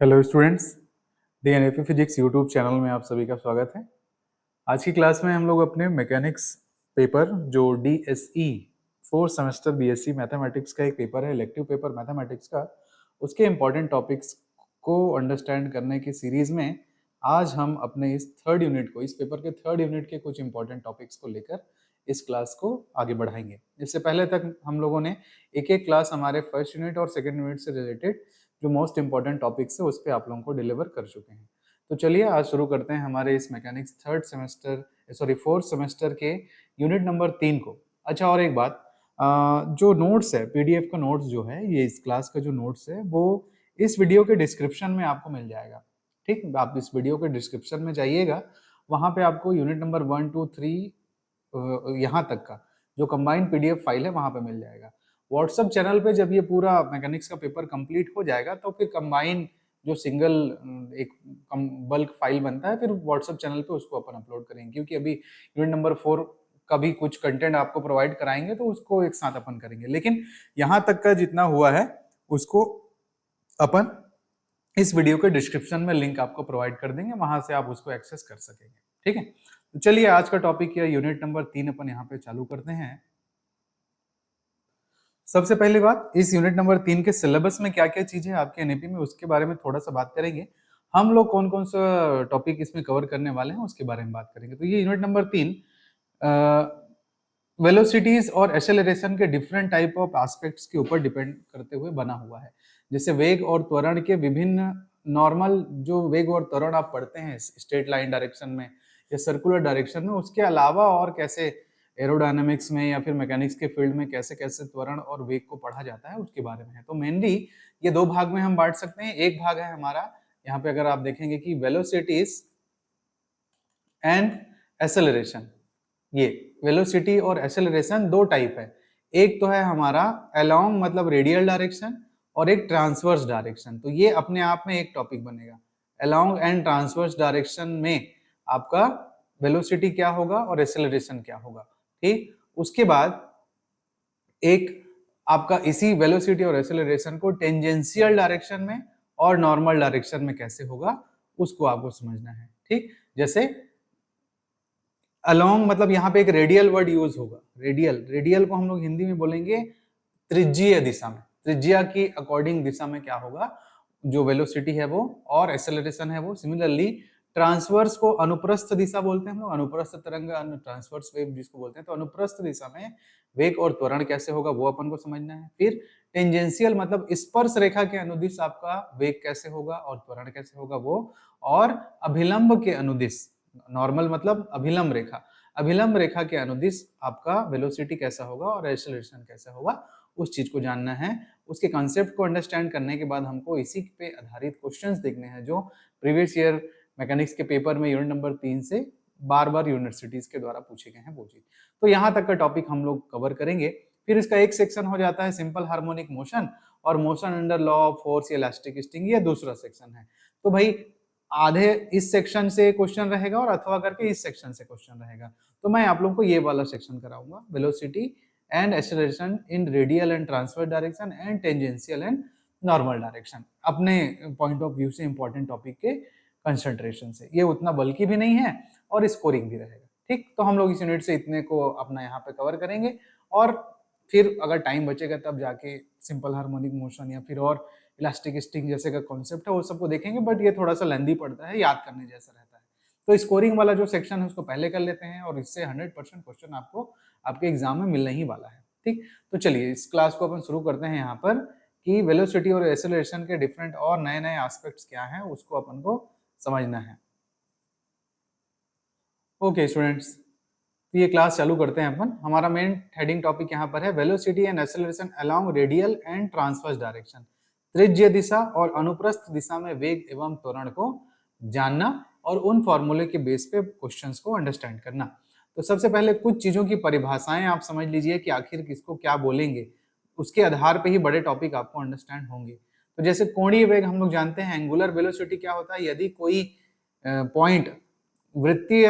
Hello students, DNAP physics YouTube channel में आप सभी का स्वागत है। आज की क्लास में हम लोग अपने मैकेनिक्स पेपर जो DSE fourth semester BSc mathematics का एक पेपर है, इलेक्टिव पेपर मैथमेटिक्स का, उसके इम्पोर्टेंट टॉपिक्स को अंडरस्टैंड करने की सीरीज में आज हम अपने इस पेपर के थर्ड यूनिट के कुछ इंपॉर्टेंट टॉपिक्स को लेकर इस क्लास को आगे बढ़ाएंगे। इससे पहले तक हम लोगों ने एक एक क्लास हमारे फर्स्ट यूनिट और सेकेंड यूनिट से रिलेटेड जो मोस्ट इंपॉर्टेंट टॉपिक्स है उस पर आप लोगों को डिलीवर कर चुके हैं। तो चलिए आज शुरू करते हैं हमारे इस मैकेनिक्स फोर्थ सेमेस्टर के यूनिट नंबर 3 को। अच्छा, और एक बात, जो नोट्स है, पीडीएफ का नोट्स जो है, ये इस क्लास का जो नोट्स है वो इस वीडियो के डिस्क्रिप्शन में आपको मिल जाएगा। ठीक, आप इस वीडियो के डिस्क्रिप्शन में जाइएगा, वहां पे आपको यूनिट नंबर 1, 2, 3 यहाँ तक का जो कंबाइंड पीडीएफ फाइल है वहां पे मिल जाएगा। व्हाट्सएप चैनल पे जब ये पूरा मैकेनिक्स का पेपर कंप्लीट हो जाएगा तो फिर कंबाइन जो सिंगल एक बल्क फाइल बनता है, फिर व्हाट्सएप चैनल पे उसको अपन अपलोड करेंगे, क्योंकि अभी यूनिट नंबर 4 का भी कुछ कंटेंट आपको प्रोवाइड कराएंगे तो उसको एक साथ अपन करेंगे। लेकिन यहाँ तक का जितना हुआ है उसको अपन इस वीडियो के डिस्क्रिप्शन में लिंक आपको प्रोवाइड कर देंगे, वहां से आप उसको एक्सेस कर सकेंगे। ठीक है, तो चलिए आज का टॉपिक या यूनिट नंबर 3 अपन यहाँ पे चालू करते हैं। सबसे पहली बात, इस यूनिट नंबर 3 के सिलेबस में क्या क्या चीजें आपके एनईपी में, उसके बारे में थोड़ा सा बात करेंगे। हम लोग कौन कौन सा टॉपिक इसमें कवर करने वाले हैं उसके बारे में बात करेंगे। तो ये यूनिट नंबर 3 वेलोसिटीज और एक्सेलरेशन के डिफरेंट टाइप ऑफ एस्पेक्ट्स के ऊपर डिपेंड करते हुए बना हुआ है। जैसे वेग और त्वरण के विभिन्न नॉर्मल जो वेग और त्वरण आप पढ़ते हैं स्ट्रेट लाइन डायरेक्शन में या सर्कुलर डायरेक्शन में, उसके अलावा और कैसे एरोडायनामिक्स में या फिर मैकेनिक्स के फील्ड में कैसे कैसे त्वरण और वेग को पढ़ा जाता है उसके बारे में है। तो मेनली ये दो भाग में हम बांट सकते हैं। एक भाग है हमारा, यहाँ पे अगर आप देखेंगे कि वेलोसिटीज एंड एक्सेलरेशन। ये वेलोसिटी और एक्सेलरेशन दो टाइप है। एक तो है हमारा अलोंग मतलब रेडियल डायरेक्शन, और एक ट्रांसवर्स डायरेक्शन। तो ये अपने आप में एक टॉपिक बनेगा। अलोंग एंड ट्रांसवर्स डायरेक्शन में आपका वेलोसिटी क्या होगा और एक्सेलरेशन क्या होगा। ठीक, उसके बाद एक आपका इसी वेलोसिटी और एक्सेलरेशन को टेंजेंशियल डायरेक्शन में और नॉर्मल डायरेक्शन में कैसे होगा उसको आपको समझना है। ठीक, जैसे अलोंग मतलब यहाँ पे एक रेडियल वर्ड यूज होगा। रेडियल को हम लोग हिंदी में बोलेंगे त्रिज्यीय दिशा में। त्रिज्या की अकॉर्डिंग दिशा में क्या होगा जो वेलोसिटी है वो, और एक्सेलरेशन है वो। सिमिलरली ट्रांसवर्स को अनुप्रस्थ दिशा बोलते हैं हम लोग, अनुप्रस्थ तरंग, ट्रांसवर्स वेव जिसको बोलते हैं। तो अनुप्रस्थ दिशा में वेग और त्वरण कैसे होगा वो अपन को समझना है। फिर टेंजेंशियल मतलब स्पर्श रेखा के अनुदिश आपका वेग कैसे होगा और त्वरण कैसे होगा वो, और अभिलंब के अनुदिश, नॉर्मल मतलब अभिलंब रेखा, अभिलंब रेखा के अनुदिश आपका वेलोसिटी कैसा होगा और एक्सेलरेशन कैसा होगा, उस चीज को जानना है। उसके कॉन्सेप्ट को अंडरस्टैंड करने के बाद हमको इसी पे आधारित क्वेश्चंस देखने हैं जो प्रीवियस ईयर मैकेनिक्स के पेपर में यूनिट नंबर 3 से बार बार यूनिवर्सिटीज के द्वारा पूछे गए हैं वो चीज। तो यहाँ तक का टॉपिक हम लोग कवर करेंगे। फिर इसका एक सेक्शन हो जाता है सिंपल हार्मोनिक मोशन और motion under law of force या इलास्टिक स्टिंग, ये दूसरा सेक्शन है। तो भाई आधे इस सेक्शन से क्वेश्चन रहेगा और अथवा करके इस सेक्शन से क्वेश्चन रहेगा। तो मैं आप लोगों को ये वाला सेक्शन कराऊंगा, velocity and acceleration in radial and transverse direction and tangential and normal direction, अपने पॉइंट ऑफ व्यू से इंपॉर्टेंट टॉपिक के कंसंट्रेशन से। ये उतना बल्कि भी नहीं है और स्कोरिंग भी रहेगा। ठीक, तो हम लोग इस यूनिट से इतने को अपना यहाँ पे कवर करेंगे, और फिर अगर टाइम बचेगा तब जाके सिंपल हार्मोनिक मोशन या फिर और इलास्टिक स्टिंग जैसे का कॉन्सेप्ट है वो सबको देखेंगे, बट ये थोड़ा सा लेंदी पड़ता है, याद करने जैसा रहता है। तो स्कोरिंग वाला जो सेक्शन है उसको पहले कर लेते हैं, और इससे 100% क्वेश्चन आपको आपके एग्जाम में मिलने ही वाला है। ठीक, तो चलिए इस क्लास को अपन शुरू करते हैं यहाँ पर कि वेलोसिटी और एक्सेलरेशन के डिफरेंट और नए नए एस्पेक्ट्स क्या हैं उसको अपन को समझना है। ओके स्टूडेंट्स, तो ये क्लास चालू करते हैं अपन। हमारा मेन हेडिंग टॉपिक यहाँ पर है velocity and acceleration along radial and transverse direction. त्रिज्य दिशा और अनुप्रस्थ दिशा में वेग एवं त्वरण को जानना और उन फॉर्मूले के बेस पे क्वेश्चंस को अंडरस्टैंड करना। तो सबसे पहले कुछ चीजों की परिभाषाएं आप समझ लीजिए कि आखिर किसको क्या बोलेंगे, उसके आधार पर ही बड़े टॉपिक आपको अंडरस्टैंड होंगे। तो जैसे कोणीय वेग हम लोग जानते हैं, एंगुलर वेलोसिटी क्या होता है, यदि कोई पॉइंट वृत्तीय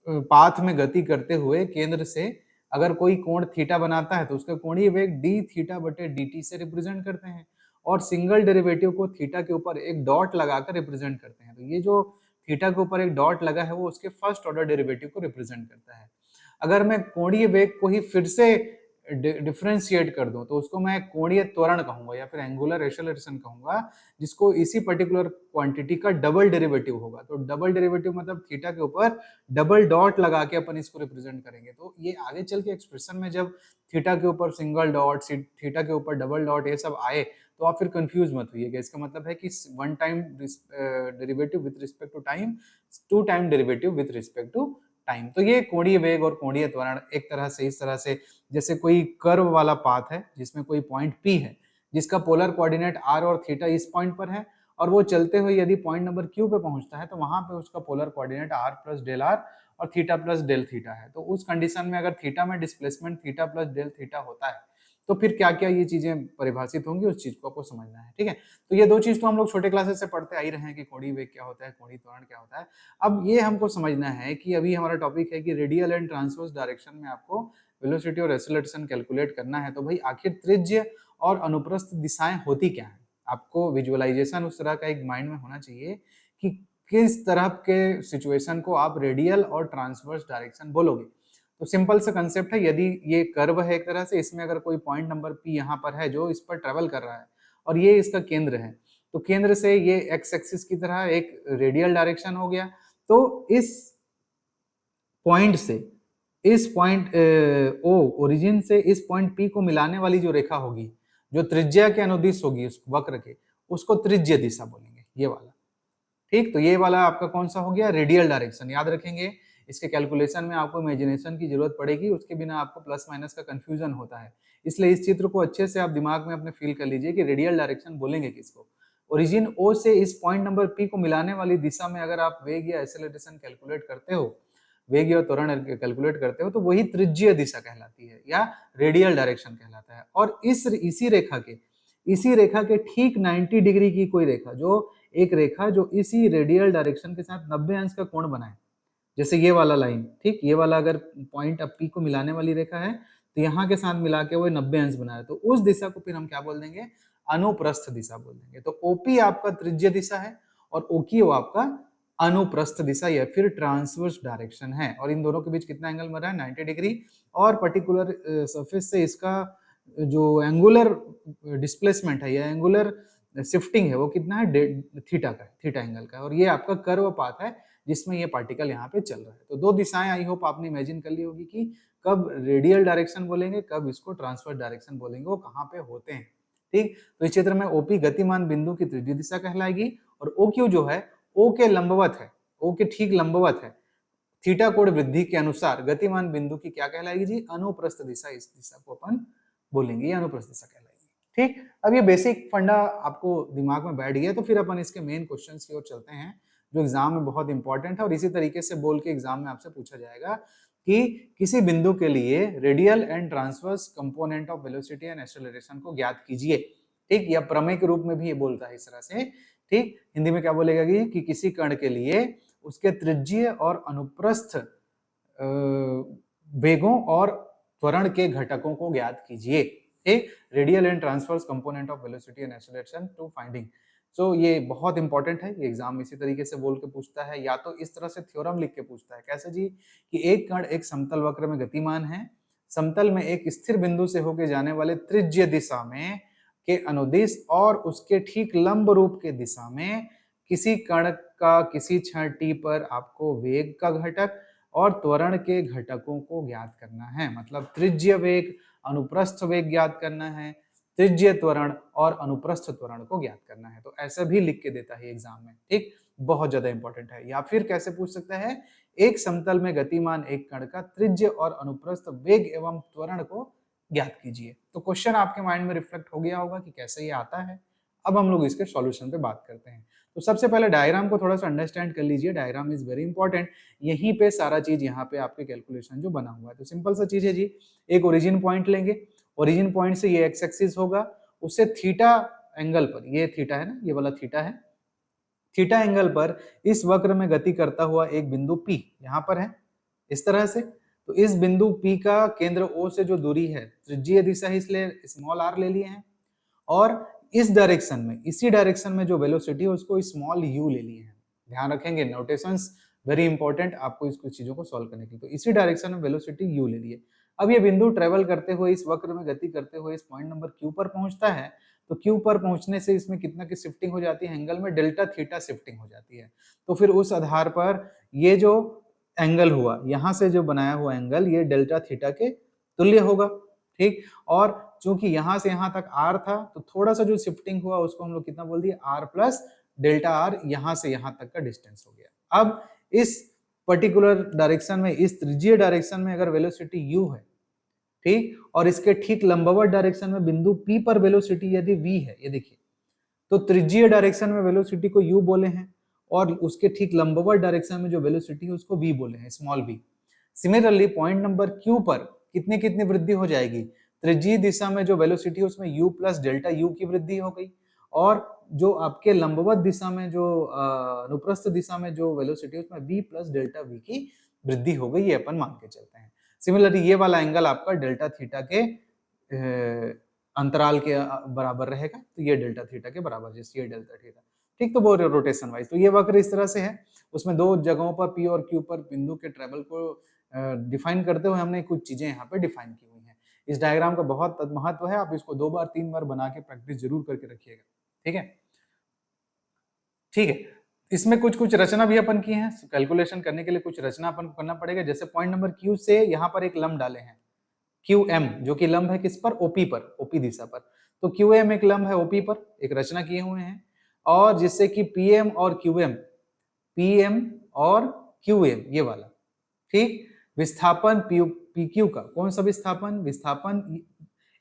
पाथ में गति करते हुए केंद्र से अगर कोई कोण थीटा बनाता है तो उसका कोणीय वेग डी थीटा बटे dt से रिप्रेजेंट करते हैं। और सिंगल डेरिवेटिव को थीटा के ऊपर एक डॉट लगाकर रिप्रेजेंट करते हैं। तो ये जो थीटा के ऊपर एक डॉट लगा है वो उसके फर्स्ट ऑर्डर डेरिवेटिव को रिप्रेजेंट करता है। अगर मैं कोणीय वेग को ही फिर से डिफरेंशिएट कर दूं तो उसको मैं कोणीय त्वरण कहूंगा या फिर एंगुलर एक्सेलरेशन कहूंगा, जिसको इसी पर्टिकुलर क्वांटिटी का डबल डेरिवेटिव होगा। तो डबल डेरिवेटिव मतलब थीटा के ऊपर डबल डॉट लगा के अपन इसको रिप्रेजेंट करेंगे। तो ये आगे चल के एक्सप्रेशन में जब थीटा के ऊपर सिंगल डॉट, थीटा के ऊपर डबल डॉट ये सब आए तो आप फिर कंफ्यूज मत होइएगा। इसका मतलब है कि one time derivative with respect to time, two time derivative with respect to time. तो ये कोणीय वेग और कोणीय त्वरण एक तरह से इस तरह से, जैसे कोई कर्व वाला पाथ है जिसमें कोई पॉइंट P है जिसका पोलर कोऑर्डिनेट r और थीटा इस पॉइंट पर है, और वो चलते हुए यदि पॉइंट नंबर Q पे पहुंचता है तो वहां पे उसका polar coordinate r plus del r और थीटा प्लस डेल थीटा है। तो उस कंडीशन में अगर थीटा में displacement theta plus del theta होता है तो फिर क्या क्या ये चीजें परिभाषित होंगी, उस चीज को आपको समझना है। ठीक है, तो ये दो चीज तो हम लोग छोटे क्लासेस से पढ़ते आ ही रहे हैं कि कोणीय वेग क्या होता है, कोणीय त्वरण क्या होता है। अब ये हमको समझना है कि अभी हमारा टॉपिक है कि रेडियल एंड ट्रांसवर्स डायरेक्शन में आपको वेलोसिटी और एक्सेलरेशन कैलकुलेट करना है। तो भाई आखिर त्रिज्य और अनुप्रस्थ दिशाएं होती क्या है, आपको विजुअलाइजेशन उस तरह का एक माइंड में होना चाहिए कि किस तरह के सिचुएशन को आप रेडियल और ट्रांसवर्स डायरेक्शन बोलोगे। तो सिंपल सा कंसेप्ट है, यदि ये कर्व है एक तरह से, इसमें अगर कोई पॉइंट नंबर P यहाँ पर है जो इस पर ट्रेवल कर रहा है और ये इसका केंद्र है, तो केंद्र से ये एक्स एक्सिस की तरह एक रेडियल डायरेक्शन हो गया। तो इस पॉइंट से इस पॉइंट O ओरिजिन से इस पॉइंट P को मिलाने वाली जो रेखा होगी, जो त्रिज्या के अनुदिश होगी उस वक्र के, उसको त्रिज्य दिशा बोलेंगे, ये वाला। ठीक, तो ये वाला आपका कौन सा हो गया, रेडियल डायरेक्शन। याद रखेंगे, इसके कैलकुलेशन में आपको इमेजिनेशन की जरूरत पड़ेगी, उसके बिना आपको प्लस माइनस का कंफ्यूजन होता है। इसलिए इस चित्र को अच्छे से आप दिमाग में अपने फील कर लीजिए कि रेडियल डायरेक्शन बोलेंगे किसको। ओरिजिन O से इस पॉइंट नंबर P को मिलाने वाली दिशा में अगर आप वेग या एक्सेलरेशन कैलकुलेट करते हो, वेग या त्वरण कैलकुलेट करते हो, तो वही त्रिज्यीय दिशा कहलाती है या रेडियल डायरेक्शन कहलाता है। और इसी रेखा के ठीक 90 डिग्री की कोई रेखा, जो एक रेखा जो इसी रेडियल डायरेक्शन के साथ 90 अंश का कोण बनाए, जैसे ये वाला लाइन, ठीक, ये वाला अगर पॉइंट अब P को मिलाने वाली रेखा है तो यहाँ के साथ मिला के वो 90 अंश बना है, तो उस दिशा को फिर हम क्या बोल देंगे, अनुप्रस्थ दिशा बोल देंगे। तो OP आपका त्रिज्य दिशा है और OQ आपका अनुप्रस्थ दिशा या फिर ट्रांसवर्स डायरेक्शन है। और इन दोनों के बीच कितना एंगल बन रहा है, 90 डिग्री। और पर्टिकुलर सरफेस से इसका जो एंगुलर डिस्प्लेसमेंट है या एंगुलर शिफ्टिंग है वो कितना है, थीटा का, थीटा एंगल का। और ये आपका कर्व पाथ है जिसमें ये पार्टिकल यहाँ पे चल रहा है। तो दो दिशाएं आई होप आपने इमेजिन कर ली होगी कि कब रेडियल डायरेक्शन बोलेंगे, कब इसको ट्रांसवर्स डायरेक्शन बोलेंगे, वो कहाँ पे होते हैं। ठीक, तो इस चित्र में OP गतिमान बिंदु की त्रिज्यीय दिशा कहलाएगी और OQ जो है O के लंबवत है, O के ठीक लंबवत है। थीटा कोण वृद्धि के अनुसार गतिमान बिंदु की क्या कहलाएगी जी, अनुप्रस्थ दिशा। इस दिशा को अपन बोलेंगे, अनुप्रस्थ दिशा कहलाएगी। ठीक, अब ये बेसिक फंडा आपको दिमाग में बैठ गया, तो फिर अपन इसके मेन क्वेश्चंस की ओर चलते हैं जो एग्जाम में बहुत इंपॉर्टेंट है और इसी तरीके से बोल के एग्जाम में आपसे पूछा जाएगा कि किसी बिंदु के लिए radial and transverse component of velocity and acceleration को ज्ञात कीजिए। ठीक, या प्रमेय के रूप में भी ये बोलता है इस तरह से। ठीक, हिंदी में क्या बोलेगा कि किसी कण के लिए उसके त्रिज्यीय और अनुप्रस्थ वेगों और त्वरण के घटकों को ज्ञात कीजिए। ठीक, radial and transverse component of velocity and acceleration to finding. So ये बहुत इंपॉर्टेंट है, ये एग्जाम इसी तरीके से बोल के पूछता है, या तो इस तरह से थ्योरम लिख के पूछता है। कैसे जी, कि एक कण एक समतल वक्र में गतिमान है, समतल में एक स्थिर बिंदु से होकर जाने वाले त्रिज्य दिशा में के अनुदिश और उसके ठीक लंब रूप के दिशा में किसी कण का किसी क्षण t पर आपको वेग का घटक और त्वरण के घटकों को ज्ञात करना है। मतलब त्रिज्य वेग, अनुप्रस्थ वेग ज्ञात करना है, त्रिज्य त्वरण और अनुप्रस्थ त्वरण को ज्ञात करना है। तो ऐसा भी लिख के देता है एग्जाम में। ठीक, बहुत ज्यादा इंपॉर्टेंट है। या फिर कैसे पूछ सकता है, एक समतल में गतिमान एक कण का त्रिज्य और अनुप्रस्थ वेग एवं त्वरण को ज्ञात कीजिए। तो क्वेश्चन आपके माइंड में रिफ्लेक्ट हो गया होगा कि कैसे ये आता है। अब हम लोग इसके सॉल्यूशन पे बात करते हैं। तो सबसे पहले डायग्राम को थोड़ा सा अंडरस्टैंड कर लीजिए, डायग्राम इज वेरी इंपॉर्टेंट। यहीं पे सारा चीज यहाँ पे आपके कैलकुलेशन जो बना हुआ है। तो सिंपल सा चीज है जी, एक ओरिजिन पॉइंट लेंगे, ओरिजिन पॉइंट से ये एक्स एक्सिस होगा, उससे थीटा एंगल पर, ये थीटा है ना, ये वाला थीटा है, थीटा एंगल पर इस वक्र में गति करता हुआ एक बिंदु P यहाँ पर है इस तरह से। तो इस बिंदु P का केंद्र O से जो दूरी है, त्रिज्यीय दिशा है इसलिए स्मॉल r ले लिए हैं, और इस डायरेक्शन में, इसी डायरेक्शन में जो वेलोसिटी है उसको स्मॉल u ले लिए हैं। ध्यान रखेंगे, नोटेशंस वेरी इंपॉर्टेंट आपको इसको चीजों को सॉल्व करने के लिए। तो इसी डायरेक्शन में वेलोसिटी u ले लिए। अब ये बिंदु ट्रेवल करते हुए इस वक्र में गति करते हुए इस पॉइंट नंबर q पर पहुंचता है। तो q पर पहुंचने से इसमें कितना की शिफ्टिंग हो जाती है, एंगल में डेल्टा थीटा शिफ्टिंग हो जाती है। तो फिर उस आधार पर ये जो एंगल हुआ, यहां से जो बनाया हुआ एंगल, ये डेल्टा थीटा के तुल्य होगा। ठीक, और चूंकि यहां से यहां तक r था, तो थोड़ा सा जो शिफ्टिंग हुआ उसको हम लोग कितना बोल दिए, r प्लस डेल्टा r, यहां से यहां तक का डिस्टेंस हो गया। अब इस पर्टिकुलर डायरेक्शन में, इस त्रिज्यीय डायरेक्शन में अगर वेलोसिटी u है, ठीक, और इसके ठीक लंबवत डायरेक्शन में बिंदु P पर वेलोसिटी यदि v है, ये देखिए, तो त्रिज्यीय डायरेक्शन में वेलोसिटी को u बोले हैं और उसके ठीक लंबवत डायरेक्शन में जो वेलोसिटी है उसको v बोले हैं, small v। Similarly point number q पर कितनी कितनी वृद्धि हो जाएगी, त्रिज्यीय दिशा में जो वेलोसिटी है उसमें u प्लस डेल्टा u की वृद्धि हो गई, और जो आपके लंबवत दिशा में, जो अनुप्रस्थ दिशा में जो वेलोसिटी है उसमें v प्लस डेल्टा v की वृद्धि हो गई, ये अपन मान के चलते हैं। सिमिलरली ये वाला एंगल आपका डेल्टा थीटा के अंतराल के बराबर रहेगा, तो ये डेल्टा थीटा के बराबर, जैसे ये डेल्टा थीटा। ठीक, तो वो रोटेशन वाइज, तो ये वक्र इस तरह से है। उसमें दो जगहों पर P और Q पर बिंदु के ट्रेवल को डिफाइन करते हुए हमने कुछ चीजें यहाँ पे डिफाइन की हुई हैं। इस डायग्राम का बहुत महत्व है, आप इसको 2 बार 3 बार बना के प्रैक्टिस जरूर करके रखिएगा। ठीक है, ठीक है। इसमें कुछ कुछ रचना भी अपन की है, कैलकुलेशन करने के लिए कुछ रचना अपन को करना पड़ेगा। जैसे पॉइंट नंबर Q से यहाँ पर एक लंब डाले हैं QM, जो कि लंब है किस पर, OP पर, OP दिशा पर। तो QM एक लंब है OP पर, एक रचना किए हुए हैं, और जिससे कि PM और QM ये वाला, ठीक, विस्थापन PQ का, कौन सा विस्थापन, विस्थापन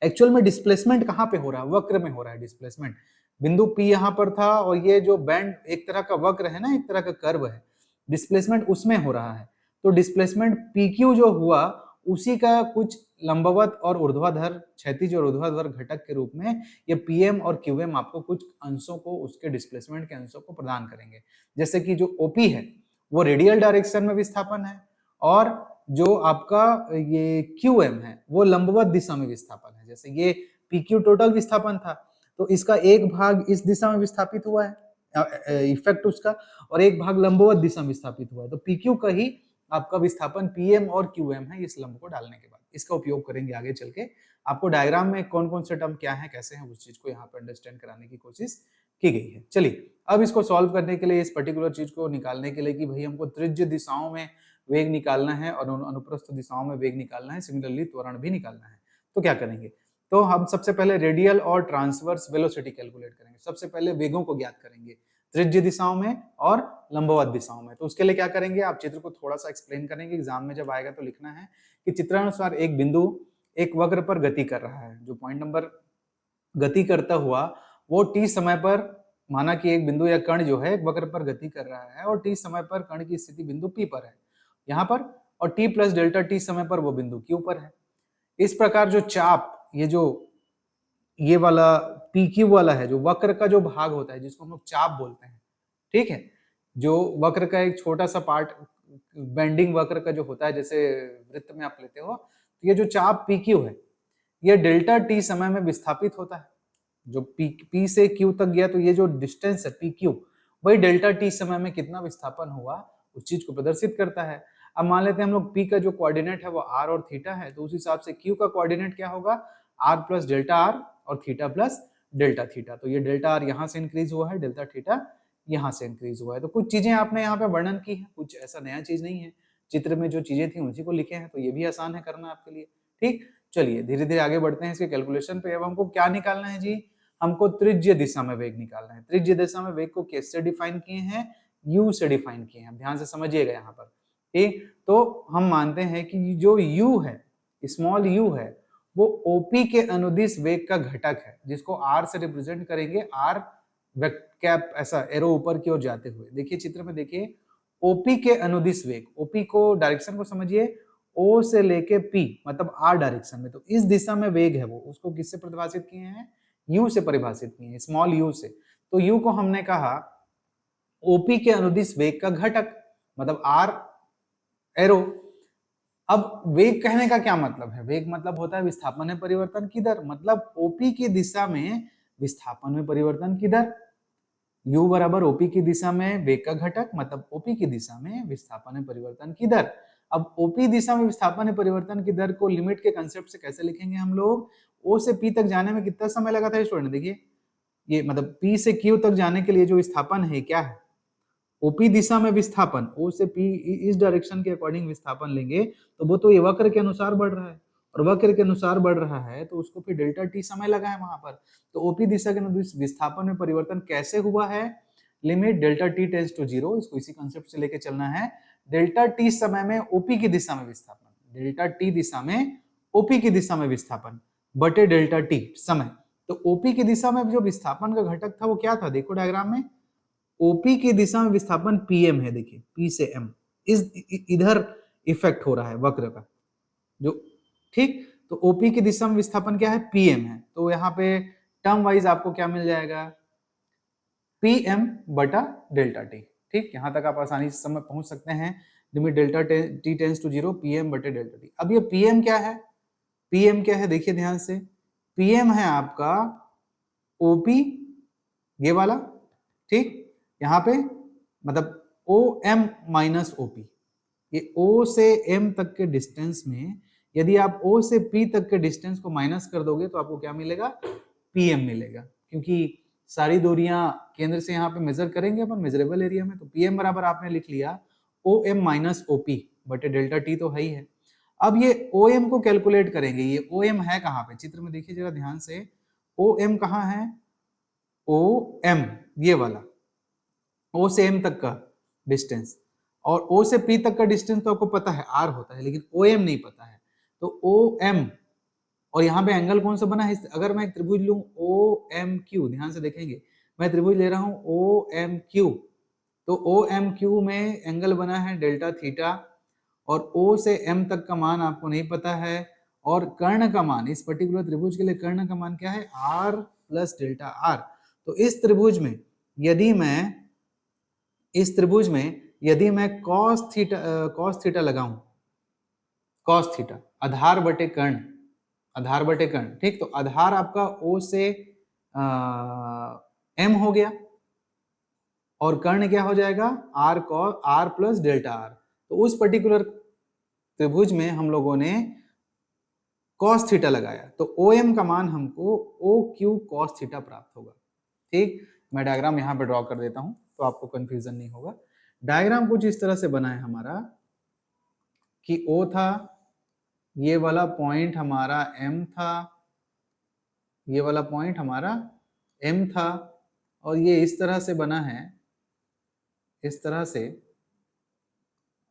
एक्चुअल में डिस्प्लेसमेंट कहाँ पे हो रहा है, वक्र में हो रहा है डिस्प्लेसमेंट। बिंदु P यहाँ पर था और ये जो बैंड एक तरह का वक्र है ना, एक तरह का कर्व है, डिस्प्लेसमेंट उसमें हो रहा है। तो डिस्प्लेसमेंट PQ जो हुआ उसी का कुछ लंबवत और ऊर्ध्वाधर, क्षैतिज और ऊर्ध्वाधर घटक के रूप में ये PM और QM आपको कुछ अंशों को, उसके डिस्प्लेसमेंट के अंशों को प्रदान करेंगे। जैसे कि जो OP है वो रेडियल डायरेक्शन में विस्थापन है, और जो आपका ये QM है वो लंबवत दिशा में विस्थापन है। जैसे ये PQ टोटल विस्थापन था, तो इसका एक भाग इस दिशा में विस्थापित हुआ है इफेक्ट उसका, और एक भाग लंबवत दिशा में विस्थापित हुआ है। तो PQ का ही आपका विस्थापन PM और QM है, इस लंब को डालने के बाद। इसका उपयोग करेंगे आगे चल के। आपको डायग्राम में कौन कौन से टर्म क्या है, कैसे हैं, उस चीज को यहाँ पे अंडरस्टैंड कराने की कोशिश की गई है। चलिए, अब इसको सॉल्व करने के लिए, इस पर्टिकुलर चीज को निकालने के लिए कि भाई हमको त्रिज्य दिशाओं में वेग निकालना है और अनुप्रस्थ दिशाओं में वेग निकालना है, सिमिलरली त्वरण भी निकालना है, तो क्या करेंगे, तो हम सबसे पहले रेडियल और ट्रांसवर्स वेलोसिटी कैलकुलेट करेंगे। सबसे पहले वेगों को ज्ञात करेंगे त्रिज्य दिशाओं में और लंबवत दिशाओं में। तो उसके लिए क्या करेंगे, आप चित्र को थोड़ा सा एक्सप्लेन करेंगे, एग्जाम में जब आएगा तो लिखना है कि चित्रानुसार एक बिंदु एक वक्र पर गति कर रहा है। जो पॉइंट नंबर गति करता हुआ वो t समय पर, माना कि एक बिंदु या कण जो है एक वक्र पर गति कर रहा है और t समय पर कण की स्थिति बिंदु P पर है यहाँ पर, और t प्लस डेल्टा t समय पर वो बिंदु Q पर है। इस प्रकार जो चाप, ये जो ये वाला PQ वाला है, जो वक्र का जो भाग होता है जिसको हम लोग चाप बोलते हैं, ठीक है, जो वक्र का एक छोटा सा पार्ट, बेंडिंग वक्र का जो होता है, जैसे वृत्त में आप लेते हो, तो ये जो चाप PQ है ये डेल्टा t समय में विस्थापित होता है। जो P से Q तक गया, तो ये जो डिस्टेंस है PQ, वही डेल्टा t समय में कितना विस्थापन हुआ उस चीज को प्रदर्शित करता है। अब मान लेते हैं हम लोग P का जो कोऑर्डिनेट है वो r और थीटा है, तो उस हिसाब से Q का कोऑर्डिनेट क्या होगा, r प्लस डेल्टा r और थीटा प्लस डेल्टा थीटा। तो ये डेल्टा r यहाँ से इंक्रीज हुआ है, डेल्टा थीटा यहाँ से इंक्रीज हुआ है। तो कुछ चीजें आपने यहाँ पे वर्णन की है, कुछ ऐसा नया चीज नहीं है, चित्र में जो चीजें थी उसी को लिखे हैं, तो ये भी आसान है करना आपके लिए। ठीक, चलिए धीरे धीरे आगे बढ़ते हैं इसके कैलकुलेशन पे। अब हमको क्या निकालना है जी, हमको त्रिज्य दिशा में वेग निकालना है। त्रिज्य दिशा में वेग को कैसे डिफाइन किए हैं, u से डिफाइन किए हैं, ध्यान से समझिएगा यहाँ पर। ठीक, तो हम मानते हैं कि जो u है, स्मॉल u है, वो OP के अनुदिश वेग का घटक है, जिसको r से रिप्रेजेंट करेंगे, r कैप ऐसा एरो ऊपर की ओर जाते हुए। देखिए चित्र में, देखिए OP के अनुदिश वेग, OP को डायरेक्शन को समझिए, O से लेके P मतलब R डायरेक्शन में, तो इस दिशा में वेग है वो, उसको किससे परिभाषित किए हैं, U से परिभाषित किए हैं, स्मॉल u से। तो U को हमने कहा OP के अनुदिश वेग का घटक, मतलब R एरो। अब वेग कहने का क्या मतलब है, वेग मतलब होता है विस्थापन में परिवर्तन की दर, मतलब OP की दिशा में विस्थापन में परिवर्तन की दर, u बराबर ओपी की दिशा में वेग का घटक, मतलब ओपी की दिशा में विस्थापन में परिवर्तन की दर। अब ओपी दिशा में विस्थापन में परिवर्तन की दर को लिमिट के कंसेप्ट से कैसे लिखेंगे हम लोग? ओ से पी तक जाने में कितना समय लगा था स्टूडेंट? देखिए ये मतलब पी से क्यू तक जाने के लिए जो विस्थापन है क्या है? ओपी दिशा में विस्थापन, ओ से पी इस डायरेक्शन के अकॉर्डिंग विस्थापन लेंगे तो वो तो ये वक्र के अनुसार बढ़ रहा है, और वक्र के अनुसार बढ़ रहा है तो उसको फिर डेल्टा टी समय लगा है वहां पर। तो ओपी दिशा के अनुसार विस्थापन में परिवर्तन कैसे हुआ है? Limit delta T tends to zero, इसको इसी कंसेप्ट से लेके चलना है। डेल्टा टी समय में ओपी की दिशा में विस्थापन, डेल्टा टी दिशा में ओपी की दिशा में विस्थापन बटे डेल्टा टी समय। तो ओपी की दिशा में जो विस्थापन का घटक था वो क्या था? देखो डायग्राम में ओपी की दिशा में विस्थापन पीएम है, देखिए पी से एम इस इधर इफेक्ट हो रहा है वक्र का जो, ठीक। तो ओपी की दिशा में विस्थापन क्या है? पीएम है। तो यहाँ पे टर्म वाइज आपको क्या मिल जाएगा? पीएम बटा डेल्टा टी, ठीक। यहां तक आप आसानी से समझ पहुंच सकते हैं। Limit delta T tends to zero, PM बटे डेल्टा टी। अब ये पीएम क्या है? पीएम क्या है देखिए ध्यान से, पीएम है आपका ओपी ये वाला, ठीक। यहाँ पे मतलब ओ एम माइनस ओपी, ये ओ से एम तक के डिस्टेंस में यदि आप ओ से पी तक के डिस्टेंस को माइनस कर दोगे तो आपको क्या मिलेगा? पीएम मिलेगा, क्योंकि सारी दूरियां केंद्र से यहाँ पे मेजर करेंगे अपन मेजरेबल एरिया में। तो पीएम बराबर आपने लिख लिया ओ एम माइनस ओपी बटे डेल्टा टी, तो है ही है। अब ये ओ एम को कैलकुलेट करेंगे। ये ओ एम है कहाँ पे? चित्र में देखिए जरा ध्यान से, ओ एम कहाँ है? ओ एम ये वाला, ओ से एम तक का डिस्टेंस, और ओ से पी तक का डिस्टेंस तो आपको पता है आर होता है, लेकिन ओ एम नहीं पता है। तो ओ एम, और यहाँ पे एंगल कौन सा बना है? अगर मैं एक त्रिभुज लूं ओ एम क्यू, ध्यान से देखेंगे मैं त्रिभुज ले रहा हूं ओ एम क्यू, तो ओ एम क्यू में एंगल बना है डेल्टा थीटा, और ओ से एम तक का मान आपको नहीं पता है, और कर्ण का मान इस पर्टिकुलर त्रिभुज के लिए कर्ण का मान क्या है? R plus delta r. तो इस त्रिभुज में यदि मैं कॉस थीटा लगाऊं, कॉस थीटा आधार बटे कर्ण, आधार बटे कर्ण, ठीक। तो आधार आपका ओ से एम हो गया, और कर्ण क्या हो जाएगा? R cos r plus delta r. तो उस पर्टिकुलर त्रिभुज में हम लोगों ने कॉस थीटा लगाया, तो ओ एम का मान हमको ओ क्यू कॉस थीटा प्राप्त होगा, ठीक। मैं डायग्राम यहाँ पे ड्रॉ कर देता हूं तो आपको कंफ्यूजन नहीं होगा। डायग्राम कुछ इस तरह से बना है हमारा कि ओ था, ये वाला पॉइंट हमारा एम था, ये वाला पॉइंट हमारा एम था, और ये इस तरह से बना है, इस तरह से,